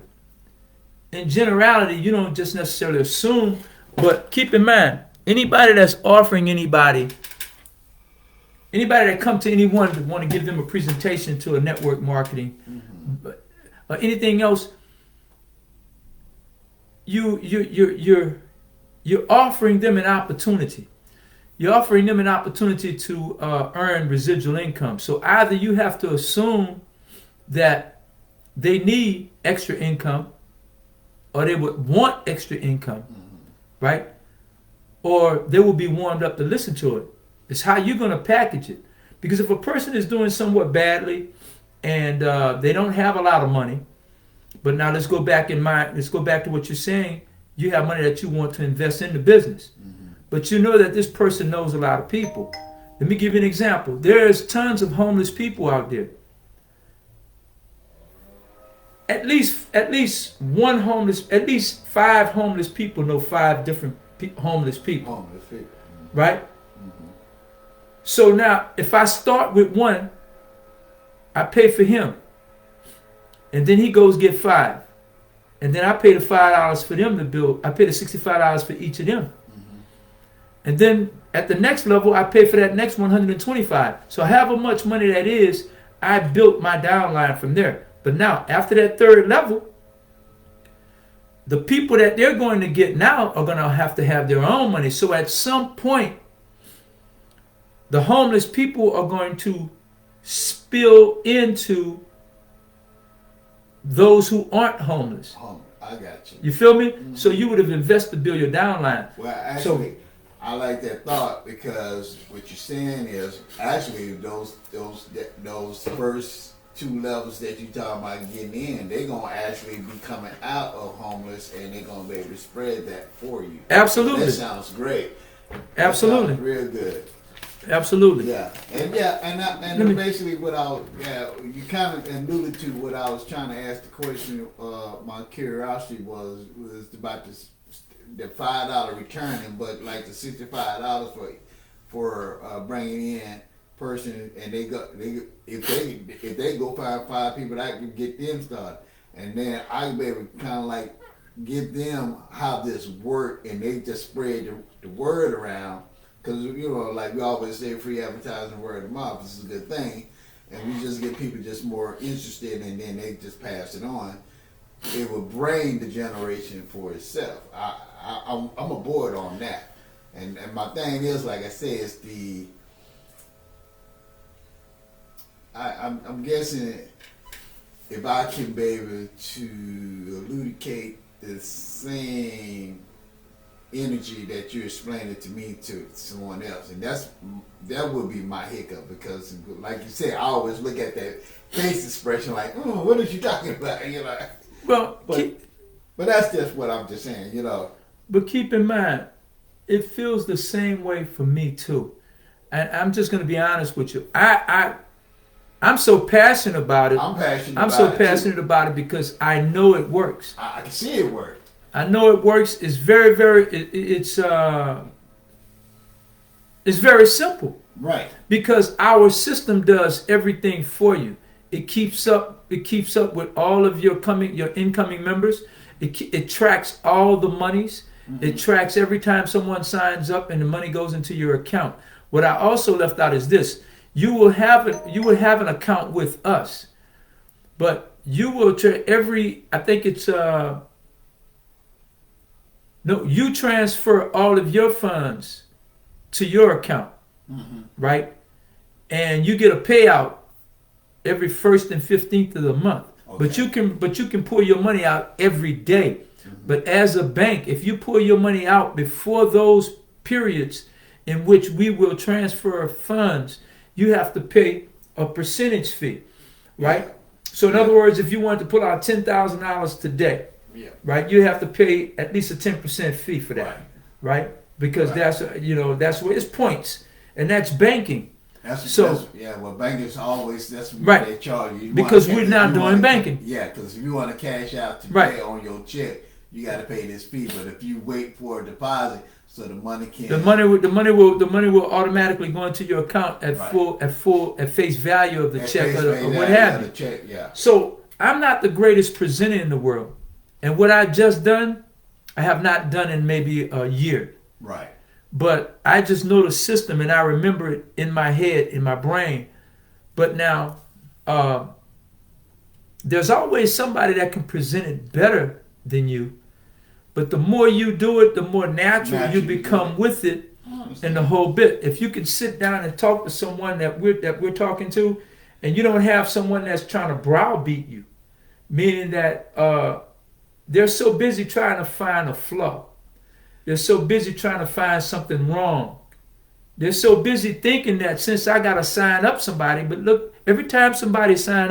Speaker 1: In generality, you don't just necessarily assume, but keep in mind, anybody that's offering anybody that come to anyone that want to give them a presentation to a network marketing, or anything else, you're offering them an opportunity. You're offering them an opportunity to earn residual income. So either you have to assume that they need extra income, or they would want extra income, right? Or they will be warmed up to listen to it. It's how you're going to package it. Because if a person is doing somewhat badly and they don't have a lot of money, but now let's go back to what you're saying. You have money that you want to invest in the business. But you know that this person knows a lot of people. Let me give you an example. There's tons of homeless people out there. At least 5 homeless people know 5 different homeless people. Right? So now, if I start with one, I pay for him. And then he goes get 5. And then I pay the $5 for them to build. I pay the $65 for each of them. And then at the next level, I pay for that next 125. So however much money that is, I built my downline from there. But now, after that third level, the people that they're going to get now are going to have their own money. So at some point, the homeless people are going to spill into those who aren't homeless.
Speaker 2: I got you.
Speaker 1: You feel me? So you would have invested to build your downline.
Speaker 2: Well, actually, I like that thought because what you're saying is actually those first 2 levels that you talking about getting in, they're gonna actually be coming out of homeless and they're gonna be able to spread that for you.
Speaker 1: Absolutely.
Speaker 2: That sounds great.
Speaker 1: Absolutely.
Speaker 2: That sounds real good.
Speaker 1: Absolutely.
Speaker 2: Yeah, and basically what you kind of alluded to what I was trying to ask the question. My curiosity was about the $5 returning, but like the $65 for bringing in person, and if they go find 5 people, I can get them started, and then I can be able to kind of like give them how this work, and they just spread the word around. Because, like we always say, free advertising, word of mouth, this is a good thing. And we just get people just more interested, and then they just pass it on. It will bring the generation for itself. I'm aboard on that. And my thing is, like I said, is I'm guessing if I can be able to elucidate the same energy that you explained it to me to someone else, and that would be my hiccup, because like you said, I always look at that face expression like, oh, what are you talking about?
Speaker 1: Well,
Speaker 2: but that's just what I'm just saying,
Speaker 1: But keep in mind, it feels the same way for me too, and I'm just going to be honest with you. I'm so passionate about it. I'm passionate about it because I know it works.
Speaker 2: I can see it work.
Speaker 1: I know it works. It's very, very. It's very simple.
Speaker 2: Right.
Speaker 1: Because our system does everything for you. It keeps up with all of your incoming members. It tracks all the monies. Mm-hmm. It tracks every time someone signs up and the money goes into your account. What I also left out is this: you will have an account with us, but you will you transfer all of your funds to your account, right? And you get a payout every 1st and 15th of the month. Okay. But you can pull your money out every day. But as a bank, if you pull your money out before those periods in which we will transfer funds, you have to pay a percentage fee, right? Yeah. So in other words, if you want to pull out $10,000 today, right, you have to pay at least a 10% fee for that, right? Because that's where it's points, and that's banking.
Speaker 2: Well, bankers always, that's what they charge you.
Speaker 1: Because we're not doing banking.
Speaker 2: Yeah, because if you want to cash out today on your check, you got to pay this fee. But if you wait for a deposit, so the money can the money will automatically go into your account at face value of the check or what have you. So I'm not the greatest presenter in the world, and what I've just done, I have not done in maybe a year. Right.
Speaker 1: But I just know the system, and I remember it in my head, in my brain. But now, there's always somebody that can present it better than you. But the more you do it, the more natural you become with it, and the whole bit. If you can sit down and talk to someone that we're talking to, and you don't have someone that's trying to browbeat you, meaning that they're so busy trying to find a flaw. They're so busy trying to find something wrong. They're so busy thinking that since I got to sign up somebody, but look, every time somebody say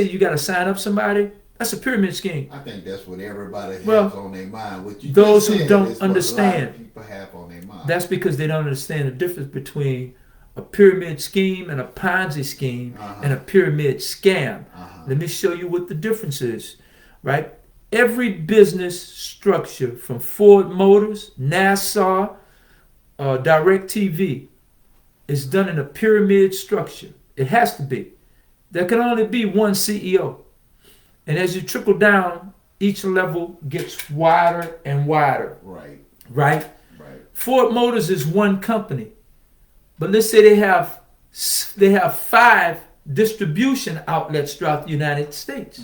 Speaker 1: you got to sign up somebody, that's a pyramid scheme.
Speaker 2: I think that's what everybody has on their mind. What you
Speaker 1: those who don't understand,
Speaker 2: a lot of people have on their mind.
Speaker 1: That's because they don't understand the difference between a pyramid scheme and a Ponzi scheme and a pyramid scam. Let me show you what the difference is, right? Every business structure from Ford Motors, NASA, DirecTV is done in a pyramid structure. It has to be. There can only be one CEO. And as you trickle down, each level gets wider and wider. Right? Ford Motors is one company. But let's say they have 5 distribution outlets throughout the United States.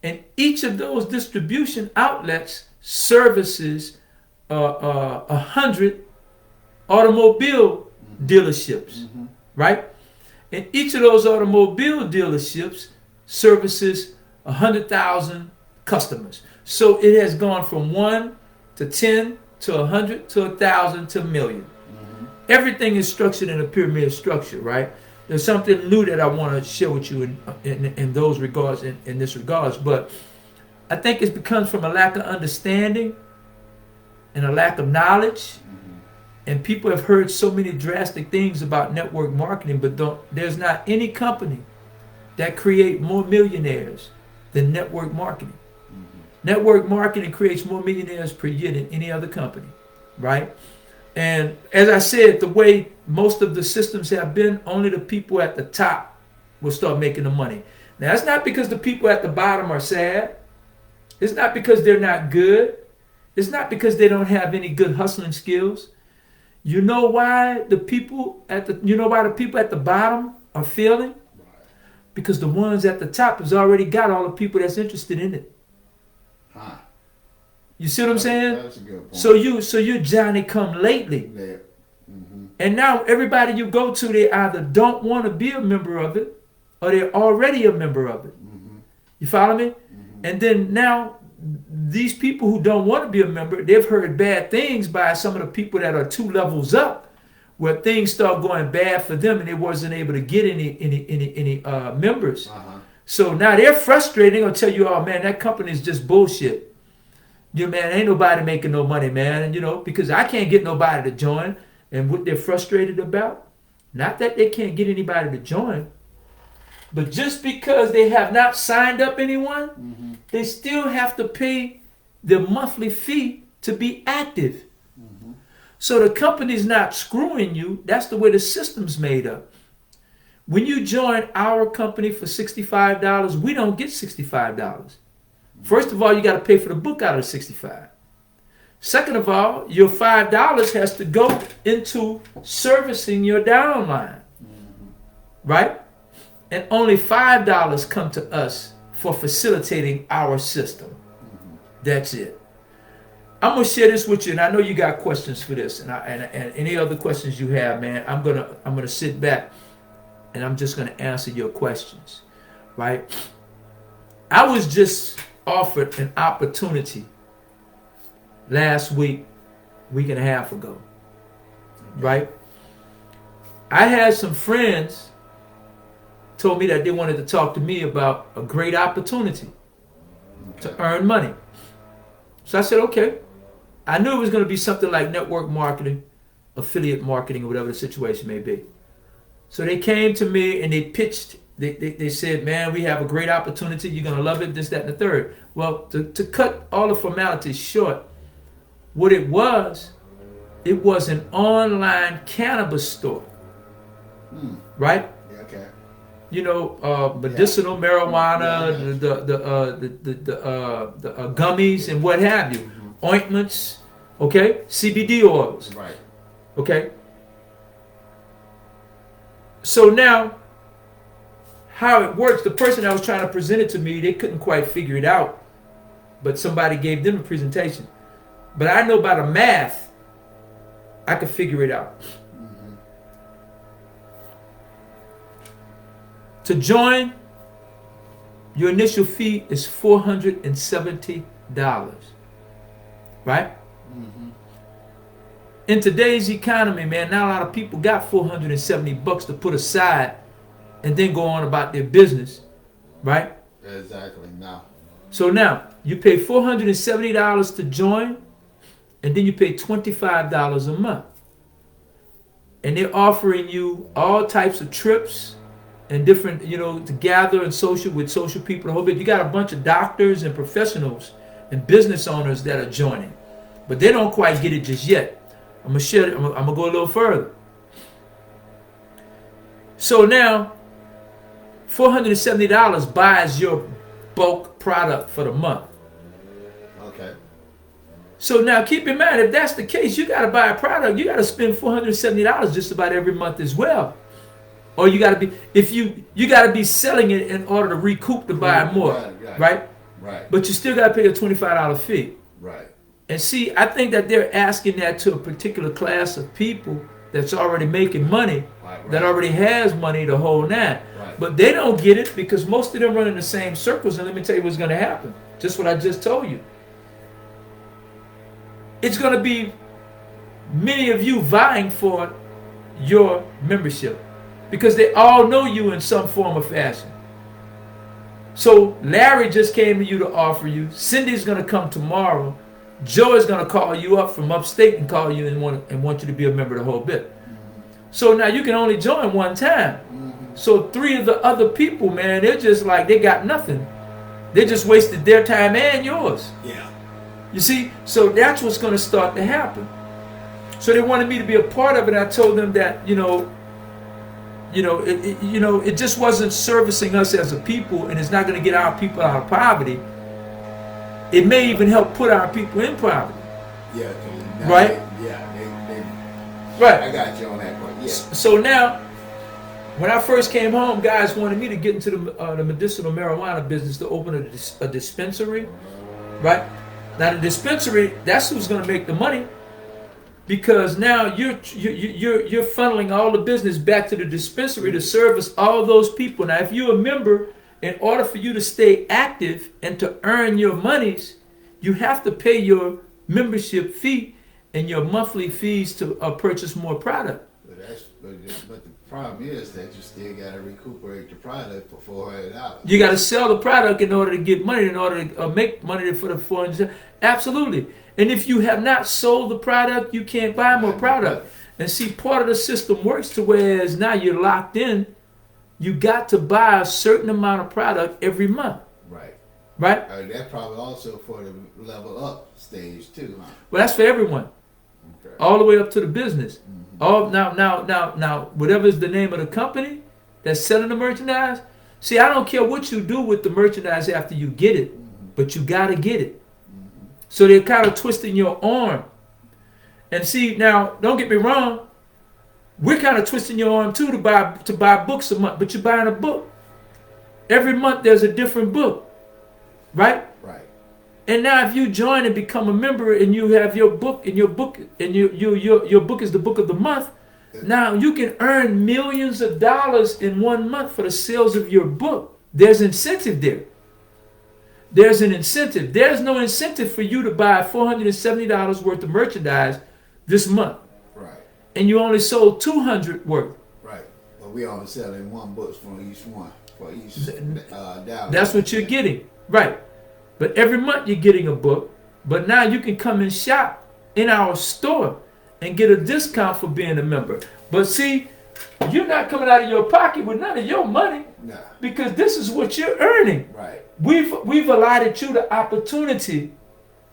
Speaker 1: And each of those distribution outlets services 100 automobile dealerships, right? And each of those automobile dealerships services 100,000 customers. So it has gone from 1 to 10 to 100 to 1,000 to 1,000,000. Everything is structured in a pyramid structure, right? There's something new that I want to share with you in those regards, in this regards. But I think it becomes from a lack of understanding and a lack of knowledge. And people have heard so many drastic things about network marketing, but there's not any company that create more millionaires than network marketing. Network marketing creates more millionaires per year than any other company, right? And as I said, the way most of the systems have been, only the people at the top will start making the money. Now, it's not because the people at the bottom are sad. It's not because they're not good. It's not because they don't have any good hustling skills. You know why the people at the bottom are failing? Because the ones at the top has already got all the people that's interested in it. You see what I'm saying?
Speaker 2: That's a good point.
Speaker 1: So you're Johnny come lately. And now everybody you go to, they either don't want to be a member of it or they're already a member of it. You follow me? And then now these people who don't want to be a member, they've heard bad things by some of the people that are 2 levels up, where things start going bad for them and they wasn't able to get any members. So now they're frustrated. They're gonna tell you, "Oh man, that company is just bullshit. Man, ain't nobody making no money, man. And because I can't get nobody to join." And what they're frustrated about, not that they can't get anybody to join, but just because they have not signed up anyone, they still have to pay the monthly fee to be active. So the company's not screwing you. That's the way the system's made up. When you join our company for $65, we don't get $65. First of all, you got to pay for the book out of the $65. Second of all, your $5 has to go into servicing your downline, right? And only $5 come to us for facilitating our system. That's it. I'm gonna share this with you, and I know you got questions for this, and any other questions you have, man. I'm gonna sit back, and I'm just gonna answer your questions, right? I was just offered an opportunity last week and a half ago, right? I had some friends told me that they wanted to talk to me about a great opportunity to earn money. So I said, okay. I knew it was going to be something like network marketing, affiliate marketing, or whatever the situation may be. So they came to me and they pitched. They said, man, we have a great opportunity. You're going to love it, this, that, and the third. Well, to cut all the formalities short, what it was an online cannabis store, right?
Speaker 2: Okay.
Speaker 1: You know, medicinal marijuana, the gummies and what have you, ointments, okay, CBD oils,
Speaker 2: right?
Speaker 1: Okay. So now, how it works? The person that was trying to present it to me, they couldn't quite figure it out, but somebody gave them a presentation. But I know by the math, I could figure it out. To join, your initial fee is $470, right? In today's economy, man, not a lot of people got $470 to put aside and then go on about their business, right?
Speaker 2: Exactly. Now.
Speaker 1: So now you pay $470 to join, and then you pay $25 a month, and they're offering you all types of trips and different, you know, to gather and social with social people. The whole bit. You got a bunch of doctors and professionals and business owners that are joining, but they don't quite get it just yet. I'm gonna share. I'm gonna go a little further. So now, $470 buys your bulk product for the month.
Speaker 2: Okay.
Speaker 1: So now, keep in mind, if that's the case, you got to buy a product. You got to spend $470 just about every month as well. Or you got to be, if you got to be selling it in order to recoup to buy more, right?
Speaker 2: Right.
Speaker 1: But you still got to pay a $25 fee.
Speaker 2: Right.
Speaker 1: And see, I think that they're asking that to a particular class of people that's already making money, that already has money to hold that. Right. But they don't get it because most of them run in the same circles. And let me tell you what's going to happen. Just what I just told you. It's going to be many of you vying for your membership because they all know you in some form or fashion. So Larry just came to you to offer you. Cindy's going to come tomorrow. Joe is going to call you up from upstate and call you and want you to be a member of the whole bit. So now you can only join one time. So three of the other people, man, they're just like, they got nothing. They just wasted their time and yours.
Speaker 2: Yeah.
Speaker 1: You see, so that's what's going to start to happen. So they wanted me to be a part of it. I told them that, it just wasn't servicing us as a people, and it's not going to get our people out of poverty. It may even help put our people in poverty.
Speaker 2: Yeah.
Speaker 1: Right? Right.
Speaker 2: I got you on that part. Yeah.
Speaker 1: So now, when I first came home, guys wanted me to get into the medicinal marijuana business to open a dispensary, right? Now the dispensary, that's who's going to make the money, because now you're funneling all the business back to the dispensary to service all those people. Now, if you're a member, in order for you to stay active and to earn your monies, you have to pay your membership fee and your monthly fees to purchase more product.
Speaker 2: But the problem is that you still got to recuperate the product for $400.
Speaker 1: You got to sell the product in order to get money, in order to make money for the $400. Absolutely. And if you have not sold the product, you can't buy more product. And see, part of the system works to whereas now you're locked in. You got to buy a certain amount of product every month. Right. Right?
Speaker 2: That probably also for the level up stage too, huh?
Speaker 1: Well, that's for everyone. Okay. All the way up to the business. All now, whatever is the name of the company, that's selling the merchandise. See, I don't care what you do with the merchandise after you get it, but you gotta get it. So they're kind of twisting your arm. And see, now, don't get me wrong, we're kind of twisting your arm too to buy books a month, but you're buying a book. Every month there's a different book, right?
Speaker 2: Right.
Speaker 1: And now if you join and become a member and you have your book and your book is the book of the month, now you can earn millions of dollars in 1 month for the sales of your book. There's incentive there. There's an incentive. There's no incentive for you to buy $470 worth of merchandise this month.
Speaker 2: Right.
Speaker 1: And you only sold 200 worth.
Speaker 2: Right. But we only selling one book for each one. For each Downline.
Speaker 1: That's what you're getting. Right. But every month you're getting a book. But now you can come and shop in our store and get a discount for being a member. But see, you're not coming out of your pocket with none of your money.
Speaker 2: Nah.
Speaker 1: Because this is what you're earning.
Speaker 2: Right.
Speaker 1: We've allotted you the opportunity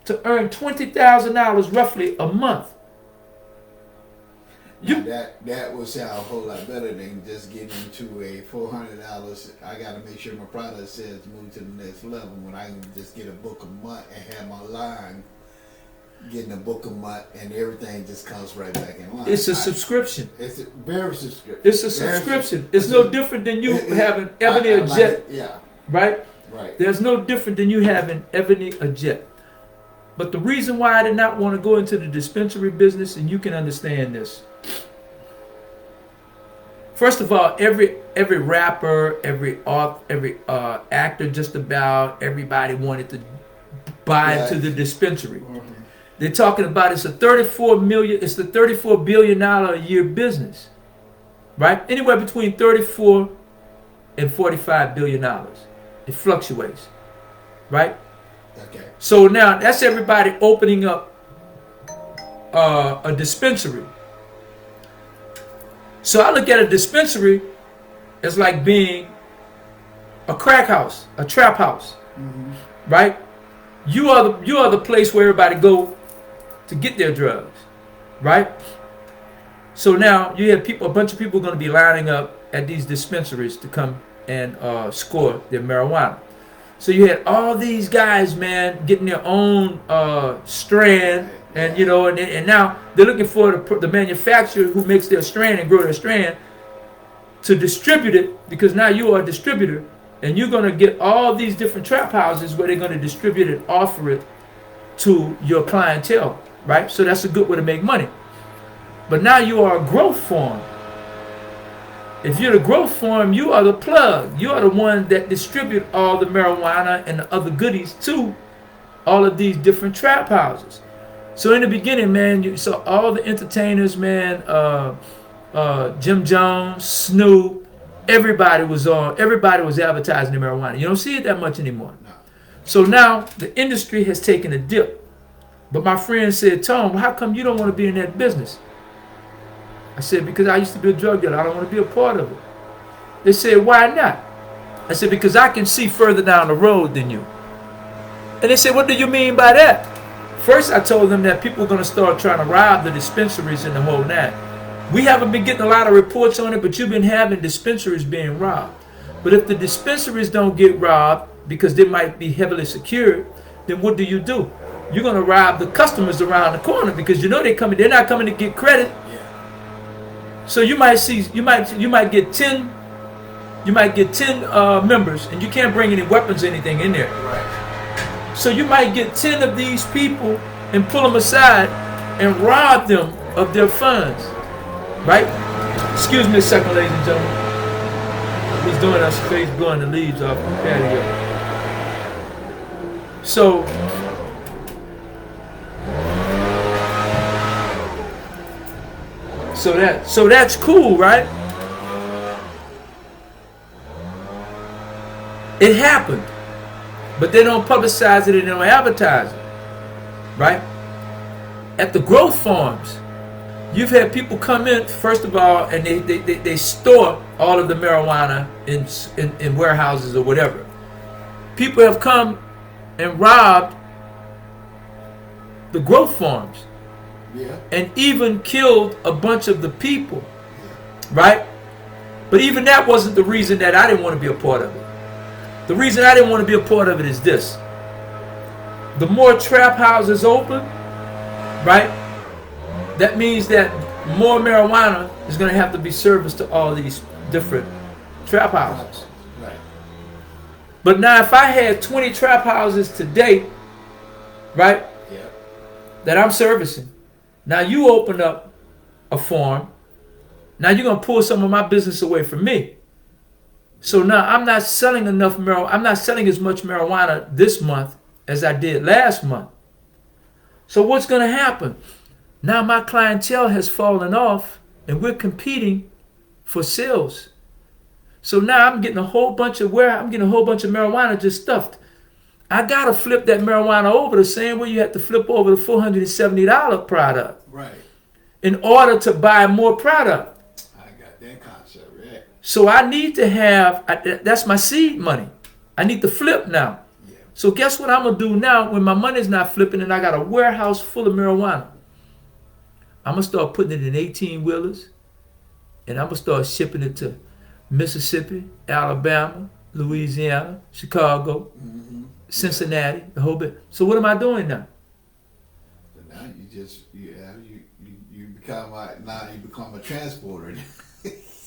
Speaker 1: to earn $20,000 roughly a month.
Speaker 2: That would sound a whole lot better than just getting into a $400. I got to make sure my product says move to the next level when I can just get a book a month and have my line getting a book a month and everything just comes right back in line.
Speaker 1: It's a subscription.
Speaker 2: It's a very subscription.
Speaker 1: It's a subscription. It's no different than you having Ebony or Jet.
Speaker 2: Yeah.
Speaker 1: Right?
Speaker 2: Right.
Speaker 1: There's no different than you having Ebony or Jet. But the reason why I did not want to go into the dispensary business, and you can understand this. First of all, every rapper, every actor, just about everybody wanted to buy into the dispensary. Mm-hmm. They're talking about it's the $34 billion a year business, right? Anywhere between 34 and $45 billion. It fluctuates, right?
Speaker 2: Okay.
Speaker 1: So now that's everybody opening up a dispensary. So I look at a dispensary as like being a crack house, a trap house, right? You are the place where everybody go to get their drugs, right? So now you have a bunch of people going to be lining up at these dispensaries to come and score their marijuana. So you had all these guys, man, getting their own strand. And and now they're looking for the manufacturer who makes their strand and grow their strand to distribute it, because now you are a distributor, and you're going to get all these different trap houses where they're going to distribute it, offer it to your clientele, right? So that's a good way to make money. But now you are a growth form. If you're the growth form, you are the plug. You are the one that distribute all the marijuana and the other goodies to all of these different trap houses. So in the beginning, man, you saw all the entertainers, man, Jim Jones, Snoop, everybody was advertising the marijuana. You don't see it that much anymore. No. So now the industry has taken a dip. But my friend said, Tom, how come you don't want to be in that business? I said, because I used to be a drug dealer. I don't want to be a part of it. They said, why not? I said, because I can see further down the road than you. And they said, what do you mean by that? First, I told them that people are going to start trying to rob the dispensaries and the whole nine. We haven't been getting a lot of reports on it, but you've been having dispensaries being robbed. But if the dispensaries don't get robbed because they might be heavily secured, then what do? You're going to rob the customers around the corner, because they're not coming to get credit. So you might get 10 members, and you can't bring any weapons or anything in there.
Speaker 2: Right.
Speaker 1: So you might get 10 of these people and pull them aside and rob them of their funds, right? Excuse me a second, ladies and gentlemen. He's doing us a favor, blowing the leaves off the patio. So that's cool, right? It happened. But they don't publicize it and they don't advertise it, right? At the growth farms, you've had people come in, first of all, and they store all of the marijuana in warehouses or whatever. People have come and robbed the growth farms, and even killed a bunch of the people, right? But even that wasn't the reason that I didn't want to be a part of it. The reason I didn't want to be a part of it is this. The more trap houses open, right, that means that more marijuana is going to have to be serviced to all these different trap houses.
Speaker 2: Right.
Speaker 1: But now if I had 20 trap houses today, right,
Speaker 2: Yep.
Speaker 1: that I'm servicing, now you open up a farm, now you're going to pull some of my business away from me. So now I'm not selling enough marijuana, I'm not selling as much marijuana this month as I did last month. So what's going to happen? Now my clientele has fallen off and we're competing for sales. So now I'm getting a whole bunch of marijuana just stuffed. I got to flip that marijuana over the same way you have to flip over the $470 product.
Speaker 2: Right.
Speaker 1: In order to buy more product.
Speaker 2: I got that concept, right?
Speaker 1: So I need to have, that's my seed money. I need to flip now.
Speaker 2: Yeah.
Speaker 1: So guess what I'm going to do now when my money's not flipping and I got a warehouse full of marijuana? I'm going to start putting it in 18-wheelers and I'm going to start shipping it to Mississippi, Alabama, Louisiana, Chicago, Cincinnati, the whole bit. So what am I doing now?
Speaker 2: So now you become a transporter.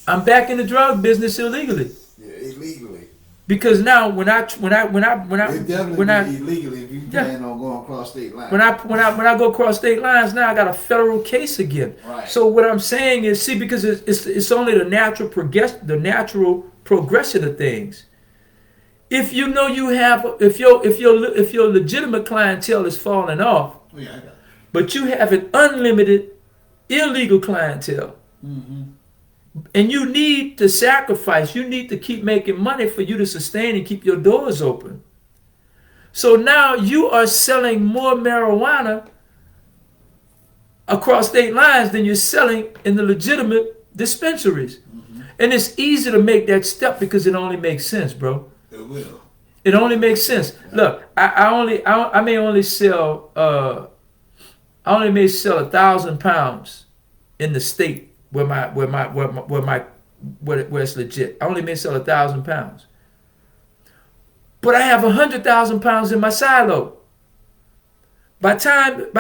Speaker 1: I'm back in the drug business illegally.
Speaker 2: Yeah, illegally.
Speaker 1: Because now when I
Speaker 2: It's definitely illegally if you plan on going across state lines.
Speaker 1: when I go across state lines, now I got a federal case again.
Speaker 2: Right.
Speaker 1: So what I'm saying is, see, because it's only the natural progression of things. If you know you have, if your legitimate clientele is falling off,
Speaker 2: Oh, yeah, I got it.
Speaker 1: but you have an unlimited illegal clientele, and you need to sacrifice, you need to keep making money for you to sustain and keep your doors open. So now you are selling more marijuana across state lines than you're selling in the legitimate dispensaries. And it's easy to make that step because it only makes sense, bro.
Speaker 2: It will.
Speaker 1: It only makes sense. Look, I may only sell 1,000 pounds in the state where it's legit. I only may sell 1,000 pounds. But I have 100,000 pounds in my silo. All of the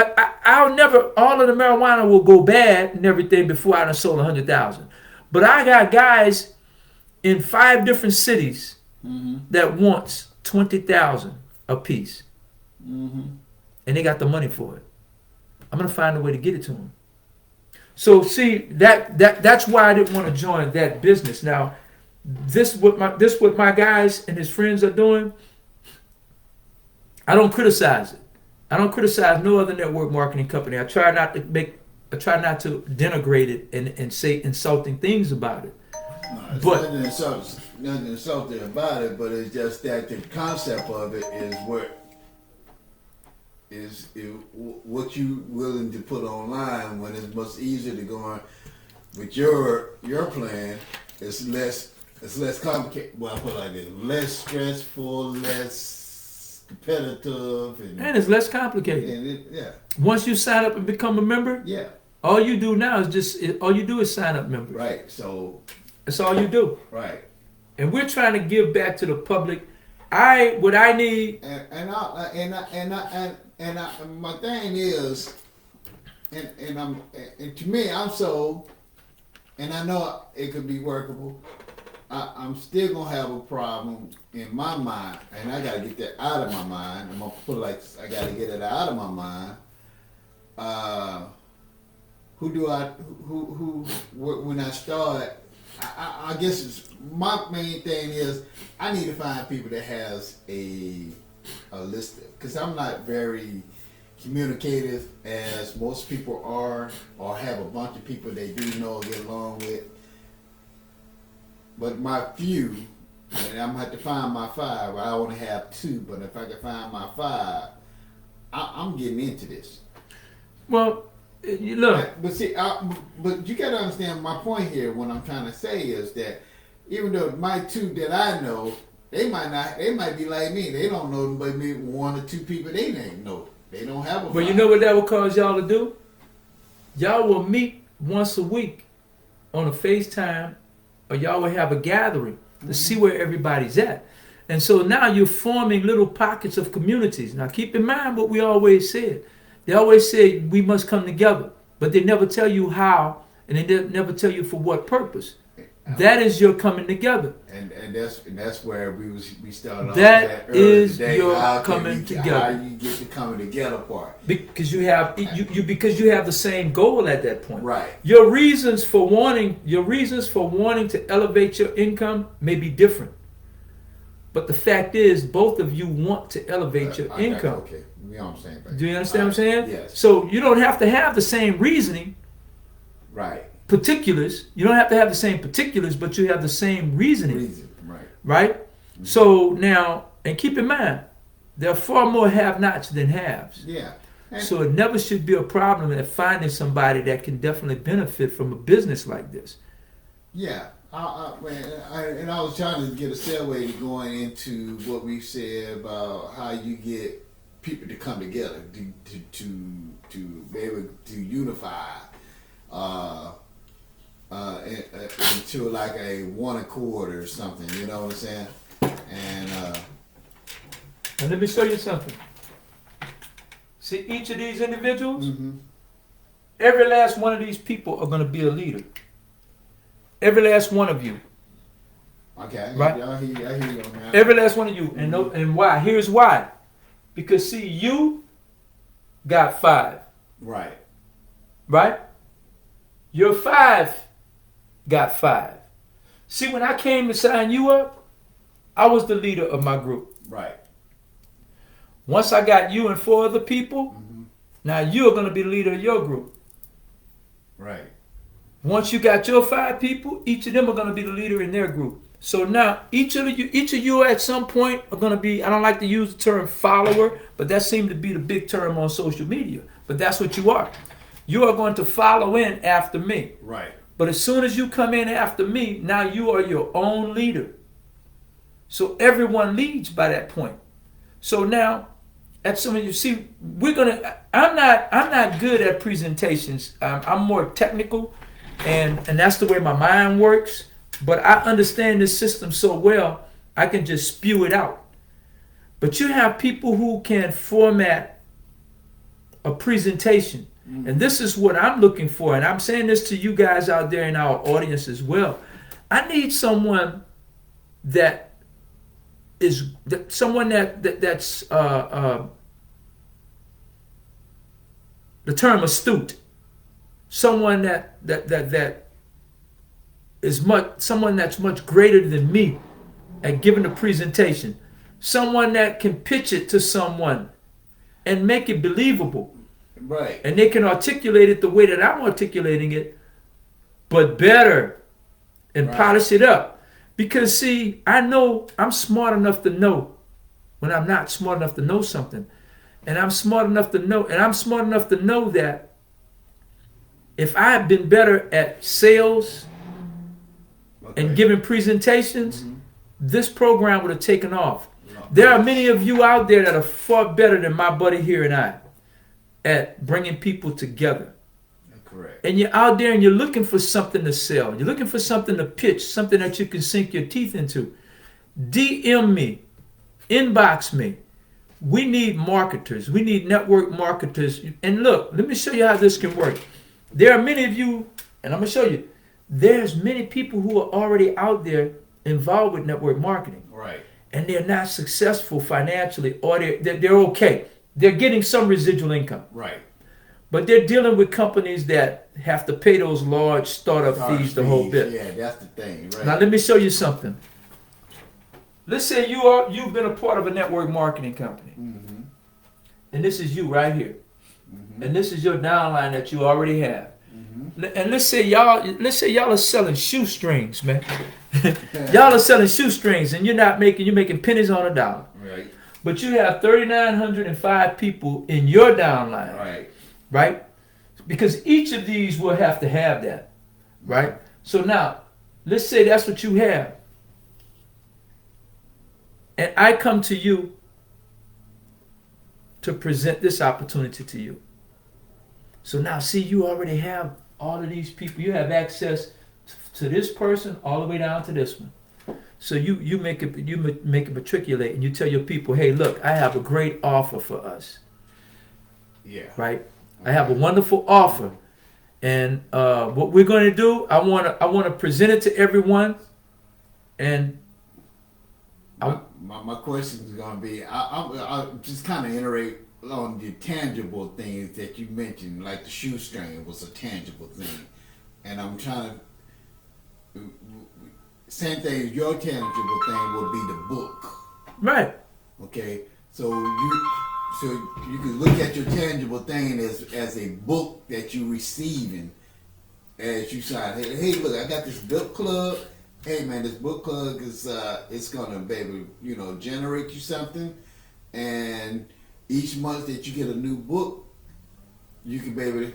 Speaker 1: marijuana will go bad and everything before I done sold 100,000. But I got guys in 5 different cities that wants 20,000 a piece. And they got the money for it. I'm gonna find a way to get it to them. So see, that's why I didn't want to join that business. Now, this what my guys and his friends are doing. I don't criticize it. I don't criticize no other network marketing company. I try not to denigrate it and say insulting things about it.
Speaker 2: No, it's
Speaker 1: But
Speaker 2: nothing insulting about it, but it's just that the concept of it is what you willing to put online when it's much easier to go on with your plan. It's less complicated. Well, I put it like this: less stressful, less competitive,
Speaker 1: and it's less complicated.
Speaker 2: Yeah.
Speaker 1: Once you sign up and become a member,
Speaker 2: Yeah.
Speaker 1: all you do now is sign up members.
Speaker 2: Right. So.
Speaker 1: That's all you do.
Speaker 2: Right.
Speaker 1: And we're trying to give back to the public. What I need.
Speaker 2: And my thing is, and to me, I'm sold, and I know it could be workable. I'm still gonna have a problem in my mind, and I gotta get that out of my mind. I'm gonna put it like I gotta get it out of my mind. When I start, I guess my main thing is I need to find people that has a list, because I'm not very communicative as most people are, or have a bunch of people they do know, get along with. But my few, and I'm gonna have to find my 5. I only have 2, but if I can find my 5, I'm getting into this.
Speaker 1: Well, look.
Speaker 2: But see, but you gotta understand my point here. What I'm trying to say is that even though my 2 that I know, they might be like me. They don't know but maybe 1 or 2 people they didn't know. They don't have a.
Speaker 1: But you know what that will cause y'all to do? Y'all will meet once a week on a FaceTime or y'all will have a gathering to see where everybody's at. And so now you're forming little pockets of communities. Now keep in mind what we always said. They always say we must come together, but they never tell you how, and they never tell you for what purpose. That is your coming together.
Speaker 2: And that's where we started off.
Speaker 1: That is
Speaker 2: today.
Speaker 1: your
Speaker 2: How
Speaker 1: coming together.
Speaker 2: How you get the coming together part?
Speaker 1: Because you have you have the same goal at that point.
Speaker 2: Right.
Speaker 1: Your reasons for wanting to elevate your income may be different. But the fact is, both of you want to elevate your income.
Speaker 2: Okay, we on the same page.
Speaker 1: Do you understand what I'm saying?
Speaker 2: Yes.
Speaker 1: So you don't have to have the same reasoning.
Speaker 2: Right.
Speaker 1: Particulars. You don't have to have the same particulars, but you have the same reasoning.
Speaker 2: Right.
Speaker 1: Right? Mm-hmm. So now, and keep in mind, there are far more have-nots than haves.
Speaker 2: Yeah.
Speaker 1: So it never should be a problem at finding somebody that can definitely benefit from a business like this.
Speaker 2: Yeah. I was trying to get a segue to going into what we said about how you get people to come together to be able to unify into like a one accord or something. You know what I'm saying? And
Speaker 1: let me show you something. See, each of these individuals, every last one of these people are going to be a leader. Every last one of you.
Speaker 2: Okay.
Speaker 1: Right?
Speaker 2: I hear you.
Speaker 1: Every last one of you. And why? Here's why. Because see, you got 5.
Speaker 2: Right.
Speaker 1: Right? Your 5 got 5. See, when I came to sign you up, I was the leader of my group.
Speaker 2: Right.
Speaker 1: Once I got you and 4 other people, now you're going to be the leader of your group.
Speaker 2: Right.
Speaker 1: Once you got your 5 people, each of them are going to be the leader in their group. So now each of you at some point are going to be, I don't like to use the term follower, but that seems to be the big term on social media. But that's what you are. You are going to follow in after me.
Speaker 2: Right.
Speaker 1: But as soon as you come in after me, now you are your own leader. So everyone leads by that point. So now, at some of you see, I'm not good at presentations. I'm more technical, and that's the way my mind works. But I understand this system so well, I can just spew it out. But you have people who can format a presentation. And this is what I'm looking for. And I'm saying this to you guys out there in our audience as well. I need someone that's the term astute. Someone someone that's much greater than me at giving a presentation. Someone that can pitch it to someone and make it believable.
Speaker 2: Right.
Speaker 1: And they can articulate it the way that I'm articulating it, but better and polish it up. Because see, I know I'm smart enough to know when I'm not smart enough to know something. And I'm smart enough to know that if I had been better at sales and giving presentations, this program would have taken off. There are many of you out there that are far better than my buddy here and I at bringing people together.
Speaker 2: Correct.
Speaker 1: And you're out there and you're looking for something to sell. You're looking for something to pitch, something that you can sink your teeth into. DM me, inbox me. We need marketers. We need network marketers. And look, let me show you how this can work. There are many of you, and I'm going to show you, there's many people who are already out there involved with network marketing.
Speaker 2: Right.
Speaker 1: And they're not successful financially, or they're okay. They're getting some residual income.
Speaker 2: Right.
Speaker 1: But they're dealing with companies that have to pay those large startup fees the whole bit.
Speaker 2: Yeah, that's the thing. Right.
Speaker 1: Now let me show you something. Let's say you've been a part of a network marketing company. And this is you right here. And this is your downline that you already have. And let's say y'all are selling shoestrings, man. Y'all are selling shoestrings, and you're making pennies on a dollar.
Speaker 2: Right.
Speaker 1: But you have 3,905 people in your downline.
Speaker 2: Right.
Speaker 1: Right? Because each of these will have to have that. Right? So now, let's say that's what you have. And I come to you to present this opportunity to you. So now, see, you already have all of these people. You have access to this person all the way down to this one. So you make it matriculate, and you tell your people, hey, look, I have a great offer for us.
Speaker 2: Yeah.
Speaker 1: Right. I have a wonderful offer, and what we're going to do, I want to present it to everyone, and
Speaker 2: my question is going to be, I'll just kind of iterate on the tangible things that you mentioned, like the shoestring was a tangible thing, and I'm trying to, same thing, your tangible thing will be the book.
Speaker 1: Right.
Speaker 2: Okay, so you can look at your tangible thing as a book that you're receiving as you sign. Hey, look, I got this book club. Hey, man, this book club is it's gonna be able to, generate you something, and each month that you get a new book, you can be able to.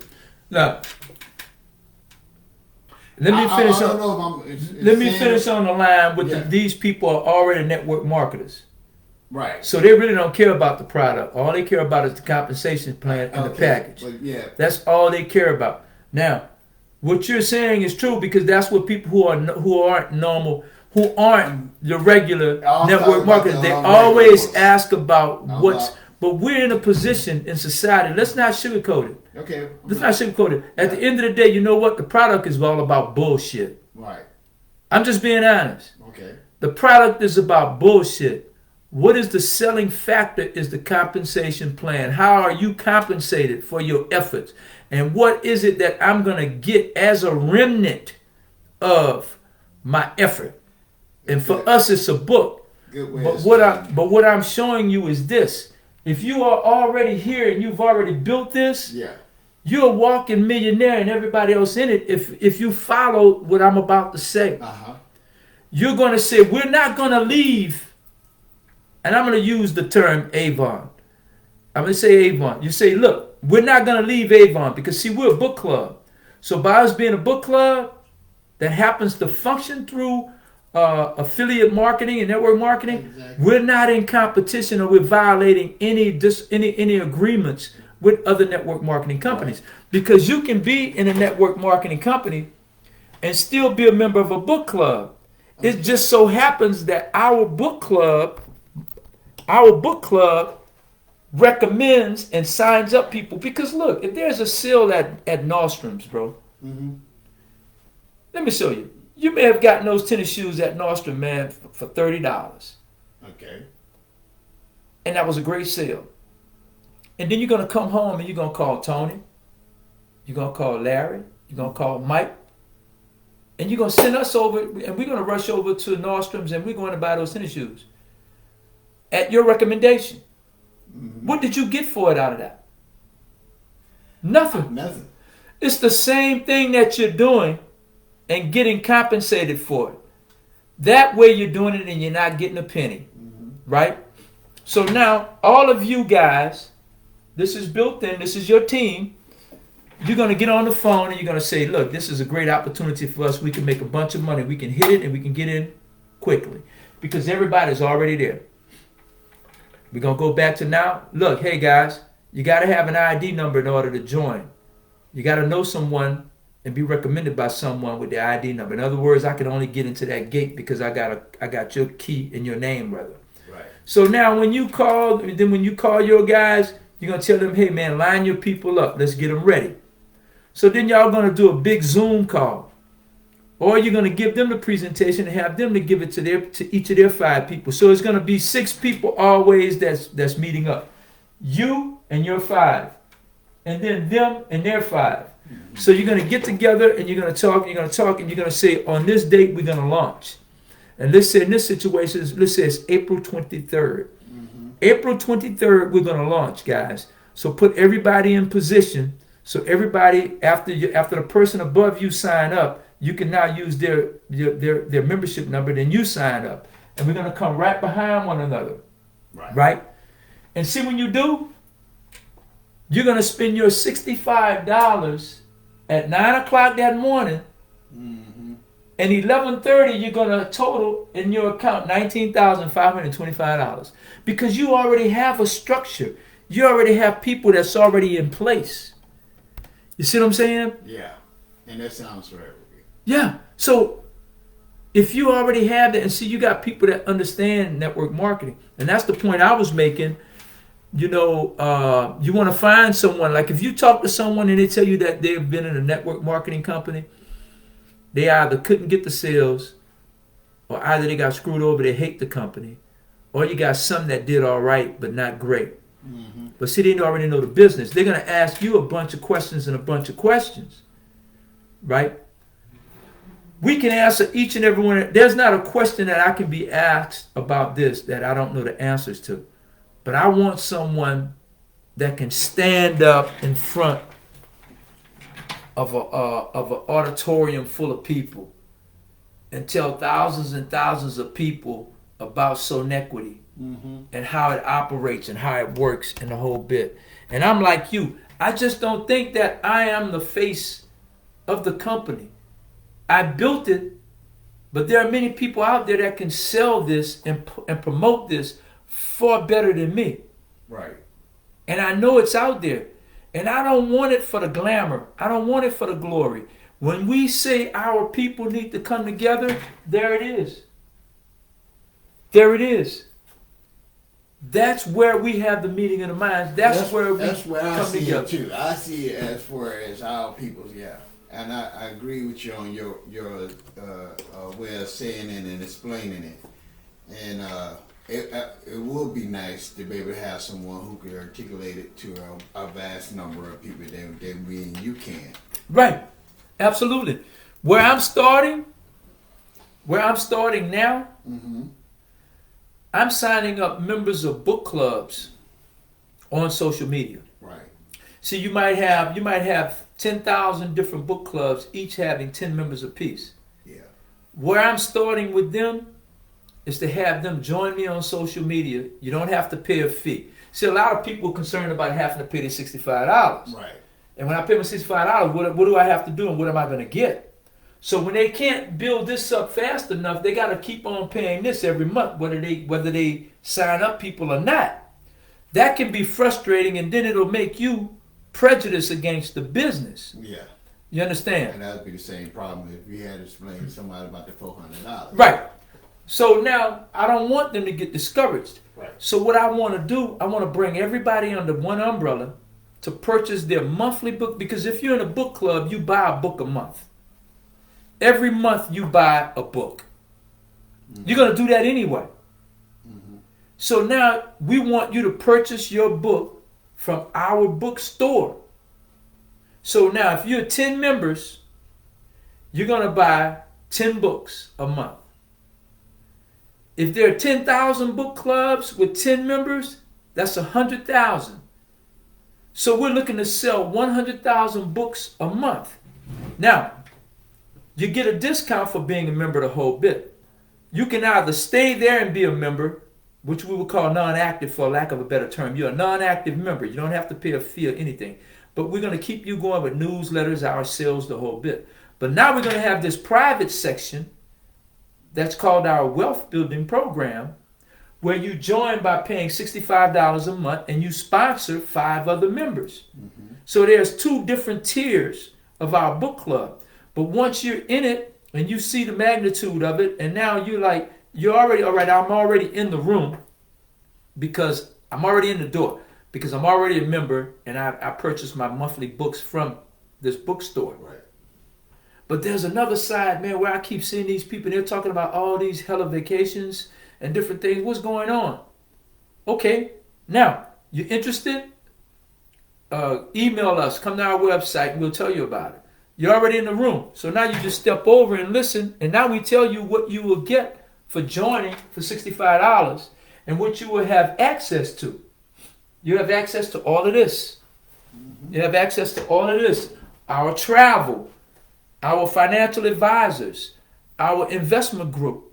Speaker 1: Now, let me finish on the line with these people are already network marketers.
Speaker 2: Right.
Speaker 1: So they really don't care about the product. All they care about is the compensation plan and the package.
Speaker 2: But
Speaker 1: that's all they care about. Now, what you're saying is true, because that's what people who aren't normal, who aren't the regular network marketers, they always ask about what's. But we're in a position in society. Let's not sugarcoat it.
Speaker 2: Okay.
Speaker 1: Let's not sugarcoat it. At the end of the day, you know what? The product is all about bullshit.
Speaker 2: Right.
Speaker 1: I'm just being honest.
Speaker 2: Okay.
Speaker 1: The product is about bullshit. What is the selling factor is the compensation plan. How are you compensated for your efforts? And what is it that I'm going to get as a remnant of my effort? And for us, it's a book.
Speaker 2: Good way
Speaker 1: But what I'm showing you is this. If you are already here and you've already built this, you're a walking millionaire and everybody else in it. If you follow what I'm about to say, you're going to say, we're not going to leave. And I'm going to use the term Avon. I'm going to say Avon. You say, look, we're not going to leave Avon because, see, we're a book club. So by us being a book club that happens to function through affiliate marketing and network marketing, we're not in competition or we're violating any agreements with other network marketing companies. Because you can be in a network marketing company and still be a member of a book club. It just so happens that our book club recommends and signs up people. Because look, if there's a sale at Nordstrom's, bro, let me show you. You may have gotten those tennis shoes at Nordstrom, man, for $30.
Speaker 2: Okay.
Speaker 1: And that was a great sale. And then you're going to come home and you're going to call Tony. You're going to call Larry. You're going to call Mike. And you're going to send us over, and we're going to rush over to Nordstrom's and we're going to buy those tennis shoes. At your recommendation. What did you get for it out of that? Nothing.
Speaker 2: Nothing.
Speaker 1: It's the same thing that you're doing and getting compensated for it. That way you're doing it and you're not getting a penny. Right? So now, all of you guys, this is built in, this is your team. You're going to get on the phone and you're going to say, look, this is a great opportunity for us. We can make a bunch of money. We can hit it and we can get in quickly. Because everybody's already there. We're going to go back to now. Look, hey guys, you got to have an ID number in order to join. You got to know someone and be recommended by someone with the ID number. In other words, I can only get into that gate because I got your key and your name, brother.
Speaker 2: Right.
Speaker 1: So now when you call your guys, you're going to tell them, hey man, line your people up. Let's get them ready. So then y'all going to do a big Zoom call. Or you're going to give them the presentation and have them to give it to each of their 5 people. So it's going to be 6 people always that's meeting up. You and your 5. And then them and their 5. So you're going to get together and you're going to talk, and you're going to say, on this date, we're going to launch. And let's say in this situation, let's say it's April 23rd. April 23rd, we're going to launch, guys. So put everybody in position. So everybody, after the person above you sign up, you can now use their membership number, then you sign up. And we're going to come right behind one another. Right? And see, when you do, you're going to spend your $65 at 9 o'clock that morning. And 11:30, you're going to total in your account $19,525. Because you already have a structure. You already have people that's already in place. You see what I'm saying?
Speaker 2: Yeah. And that sounds right.
Speaker 1: Yeah. So if you already have that, and see, you got people that understand network marketing, and that's the point I was making. You know, you want to find someone, like if you talk to someone and they tell you that they've been in a network marketing company, they either couldn't get the sales, or either they got screwed over, they hate the company, or you got some that did all right but not great.
Speaker 2: Mm-hmm.
Speaker 1: But see, they already know the business. They're going to ask you a bunch of questions and a bunch of questions, right? We can answer each and every one. There's not a question that I can be asked about this that I don't know the answers to. But I want someone that can stand up in front of an auditorium full of people and tell thousands and thousands of people about Sonetquity and how it operates and how it works and the whole bit. And I'm like you. I just don't think that I am the face of the company. I built it, but there are many people out there that can sell this and promote this far better than me.
Speaker 2: Right.
Speaker 1: And I know it's out there. And I don't want it for the glamour. I don't want it for the glory. When we say our people need to come together, there it is. There it is. That's where we have the meeting of the minds. That's where we come together.
Speaker 2: It too. I see it as far as our people's, yeah. And I agree with you on your way of saying it and explaining it. And it would be nice to be able to have someone who could articulate it to a vast number of people that we and you can.
Speaker 1: Right. Absolutely. Where I'm starting now, I'm signing up members of book clubs on social media.
Speaker 2: Right.
Speaker 1: See, you might have 10,000 different book clubs, each having 10 members apiece.
Speaker 2: Yeah.
Speaker 1: Where I'm starting with them is to have them join me on social media. You don't have to pay a fee. See, a lot of people are concerned about having to pay their $65.
Speaker 2: Right.
Speaker 1: And when I pay my $65, what do I have to do and what am I going to get? So when they can't build this up fast enough, they got to keep on paying this every month, whether they sign up people or not. That can be frustrating, and then it'll make you prejudiced against the business.
Speaker 2: Yeah.
Speaker 1: You understand?
Speaker 2: And that would be the same problem if we had to explain to somebody about the $400.
Speaker 1: Right. So now I don't want them to get discouraged.
Speaker 2: Right.
Speaker 1: So what I want to do, I want to bring everybody under one umbrella to purchase their monthly book, because if you're in a book club, you buy a book a month. Every month you buy a book. You're going to do that anyway. So now we want you to purchase your book from our bookstore. So now if you're 10 members, you're going to buy 10 books a month. If there are 10,000 book clubs with 10 members, that's 100,000. So we're looking to sell 100,000 books a month. Now, you get a discount for being a member the whole bit. You can either stay there and be a member, which we would call non-active for lack of a better term. You're a non-active member. You don't have to pay a fee or anything. But we're going to keep you going with newsletters, our sales, the whole bit. But now we're going to have this private section that's called our wealth building program, where you join by paying $65 a month and you sponsor 5 other members. So there's 2 different tiers of our book club. But once you're in it and you see the magnitude of it, and now you're already, all right, I'm already in the room because I'm already in the door because I'm already a member and I purchased my monthly books from this bookstore.
Speaker 2: Right.
Speaker 1: But there's another side, man, where I keep seeing these people, they're talking about all these hella vacations and different things. What's going on? Okay, now, you're interested? Email us, come to our website, and we'll tell you about it. You're already in the room. So now you just step over and listen, and now we tell you what you will get for joining for $65 and what you will have access to. You have access to all of this. You have access to all of this. Our travel, our financial advisors, our investment group,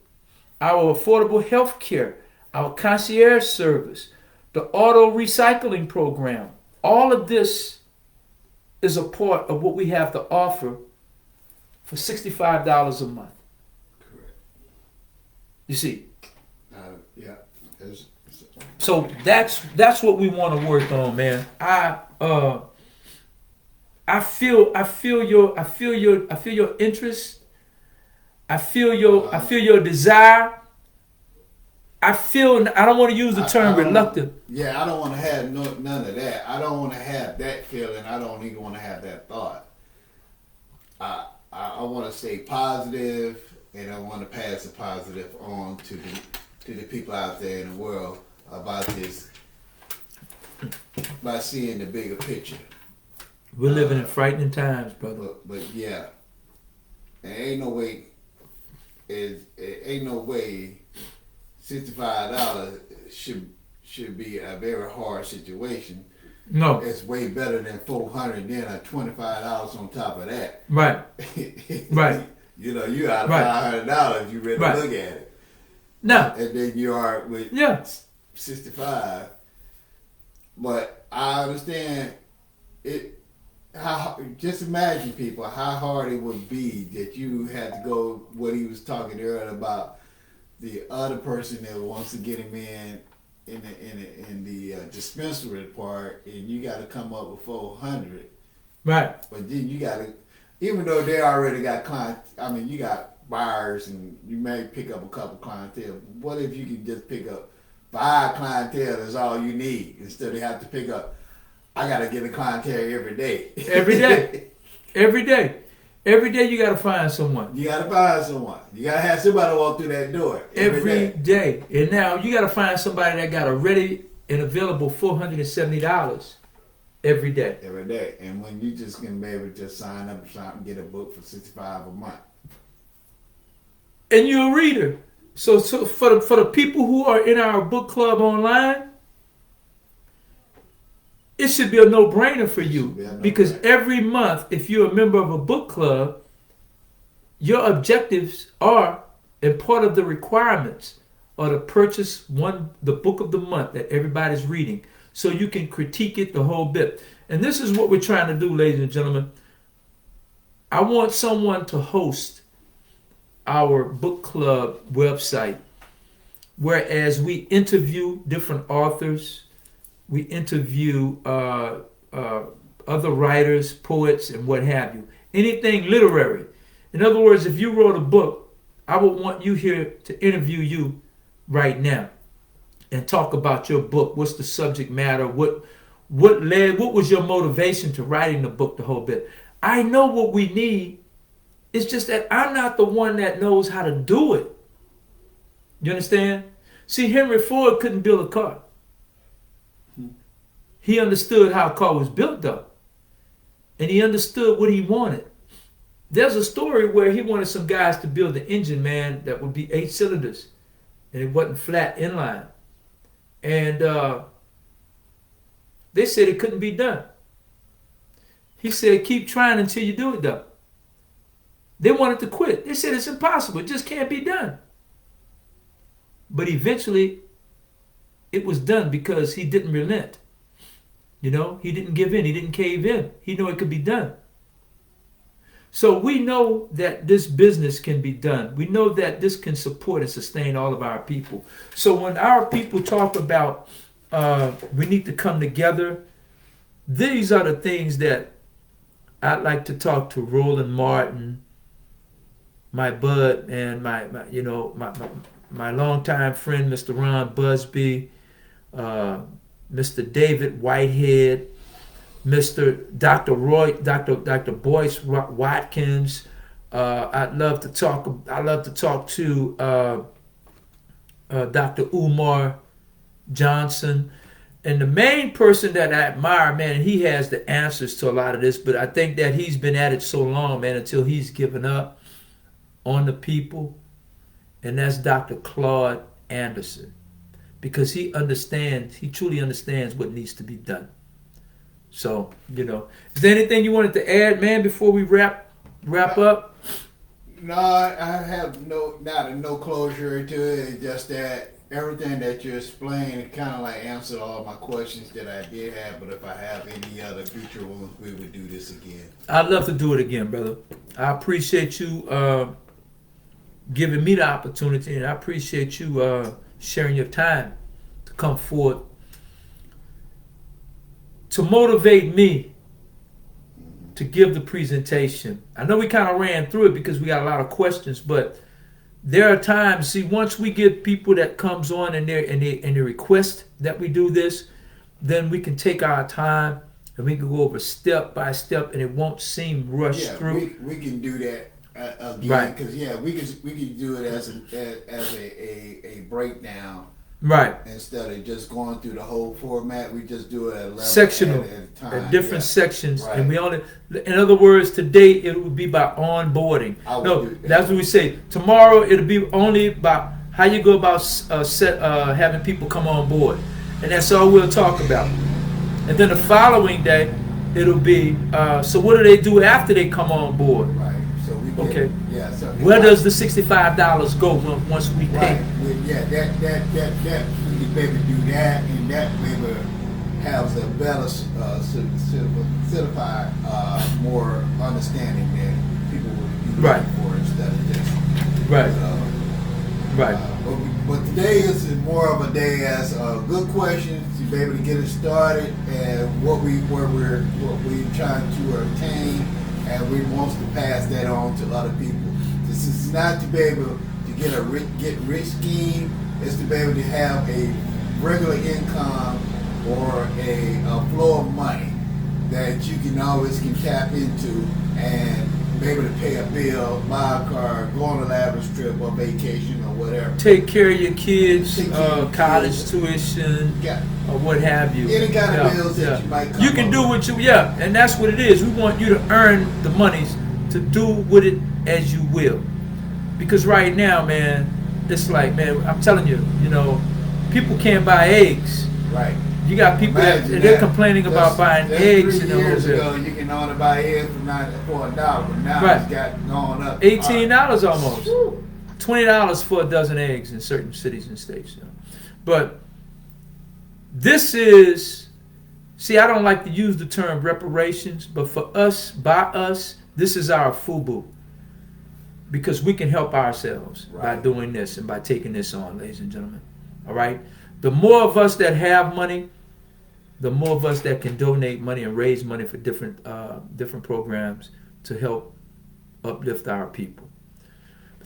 Speaker 1: our affordable health care, our concierge service, the auto recycling program. All of this is a part of what we have to offer for $65 a month.
Speaker 2: Correct.
Speaker 1: You see?
Speaker 2: Yeah.
Speaker 1: So that's what we want to work on, man. I feel your interest. I feel your desire. I don't want to use the term reluctant.
Speaker 2: Yeah, I don't want to have none of that. I don't want to have that feeling. I don't even want to have that thought. I want to stay positive, and I want to pass the positive on to the people out there in the world about this, by seeing the bigger picture.
Speaker 1: We're living in frightening times, brother.
Speaker 2: But yeah, and ain't no way. Ain't no way. $65 should be a very hard situation.
Speaker 1: No,
Speaker 2: it's way better than $400. Then a $25 on top of that.
Speaker 1: Right. Right.
Speaker 2: You know, you out of $500. You ready to look at it.
Speaker 1: No.
Speaker 2: And then you are with 65. But I understand it. Just imagine, people, how hard it would be that you had to go. What he was talking earlier about. The other person that wants to get him in the dispensary part, and you got to come up with $400.
Speaker 1: Right.
Speaker 2: But then you got to, even though they already got you got buyers, and you may pick up a couple clientele. What if you can just pick up 5 clientele? That's all you need, instead of have to pick up. I got to get a clientele every day.
Speaker 1: Every day. Every day. Every day you got to find someone.
Speaker 2: You got to find someone. You got to have somebody walk through that door.
Speaker 1: Every day. And now you got to find somebody that got a ready and available $470 every day.
Speaker 2: Every day. And when you just can be able to just sign up and get a book for $65 a month.
Speaker 1: And you're a reader. So for the people who are in our book club online, it should be a no-brainer for you, because every month, if you're a member of a book club, your objectives are, and part of the requirements are to purchase the book of the month that everybody's reading, so you can critique it the whole bit. And this is what we're trying to do, ladies and gentlemen. I want someone to host our book club website, whereas we interview different authors. We interview other writers, poets, and what have you. Anything literary. In other words, if you wrote a book, I would want you here to interview you right now and talk about your book. What's the subject matter? What was your motivation to writing the book, the whole bit? I know what we need. It's just that I'm not the one that knows how to do it. You understand? See, Henry Ford couldn't build a car. He understood how a car was built up. And he understood what he wanted. There's a story where he wanted some guys to build an engine, man, that would be 8 cylinders. And it wasn't flat inline. And they said it couldn't be done. He said, keep trying until you do it, though. They wanted to quit. They said it's impossible. It just can't be done. But eventually, it was done because he didn't relent. You know, he didn't give in. He didn't cave in. He knew it could be done. So we know that this business can be done. We know that this can support and sustain all of our people. So when our people talk about we need to come together, these are the things that I'd like to talk to Roland Martin, my bud, and my longtime friend, Mr. Ron Busby, Mr. David Whitehead, Mr. Dr. Boyce Watkins. I'd love to talk to Dr. Umar Johnson. And the main person that I admire, man, and he has the answers to a lot of this, but I think that he's been at it so long, man, until he's given up on the people. And that's Dr. Claude Anderson. Because he truly understands what needs to be done. So, is there anything you wanted to add, man, before we wrap up?
Speaker 2: No, I have no closure to it. It's just that everything that you explained kind of like answered all my questions that I did have. But if I have any other future ones, we would do this again.
Speaker 1: I'd love to do it again, brother. I appreciate you giving me the opportunity, and I appreciate you sharing your time to come forward to motivate me to give the presentation. I know we kind of ran through it because we got a lot of questions, but there are times, see, once we get people that comes on and they request that we do this, then we can take our time and we can go over step by step, and it won't seem rushed through.
Speaker 2: We can do that again,
Speaker 1: Right.
Speaker 2: because we can do it as a breakdown.
Speaker 1: Right.
Speaker 2: Instead of just going through the whole format, we just do it at a level
Speaker 1: Sectional,
Speaker 2: at a time.
Speaker 1: at different sections,
Speaker 2: Right.
Speaker 1: and we only. In other words, today it would be by onboarding. No,
Speaker 2: do that.
Speaker 1: that's what we say. Tomorrow it'll be only about how you go about having people come on board, and that's all we'll talk about. And then the following day, it'll be. So what do they do after they come on board?
Speaker 2: Right. So we get,
Speaker 1: Okay.
Speaker 2: Yeah. So
Speaker 1: Where does the $65 go once we pay?
Speaker 2: Right. Yeah. That we can maybe do that, and that maybe has a better certified more understanding that people would be
Speaker 1: Right.
Speaker 2: looking for instead of just
Speaker 1: Right. Right.
Speaker 2: But today is more of a day as good questions to be able to get it started and what we're trying to attain, and we want to pass that on to other people. This is not to be able to get rich scheme. It's to be able to have a regular income or a flow of money that you can always tap into and be able to pay a bill, buy a car, go on a lavish trip or vacation or whatever.
Speaker 1: Take care of your kids,
Speaker 2: Take care of your
Speaker 1: college
Speaker 2: kids.
Speaker 1: tuition,
Speaker 2: Yeah.
Speaker 1: or what have you.
Speaker 2: Any kind of bills that you might come
Speaker 1: You can
Speaker 2: up
Speaker 1: do
Speaker 2: with.
Speaker 1: what you, and that's what it is. We want you to earn the monies to do with it as you will. Because right now, man, it's like, man, I'm telling you, people can't buy eggs.
Speaker 2: Right.
Speaker 1: You got people
Speaker 2: Imagine
Speaker 1: they're
Speaker 2: that.
Speaker 1: complaining about buying
Speaker 2: Just
Speaker 1: eggs
Speaker 2: 3
Speaker 1: in the
Speaker 2: years
Speaker 1: hotel.
Speaker 2: ago, you can only buy eggs for $1, but now
Speaker 1: Right.
Speaker 2: it's got gone up.
Speaker 1: $18 almost.
Speaker 2: Woo.
Speaker 1: $20 for a dozen eggs in certain cities and states. But this is, see, I don't like to use the term reparations, but for us, by us, this is our FUBU. Because we can help ourselves by
Speaker 2: Right.
Speaker 1: doing this and by taking this on, ladies and gentlemen. All right? The more of us that have money, the more of us that can donate money and raise money for different programs to help uplift our people.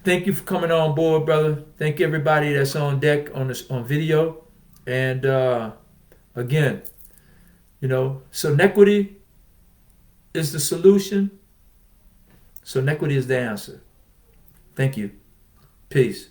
Speaker 1: Thank you for coming on board, brother. Thank everybody that's on deck on video. And again, Sonetquity is the solution. Sonetquity is the answer. Thank you. Peace.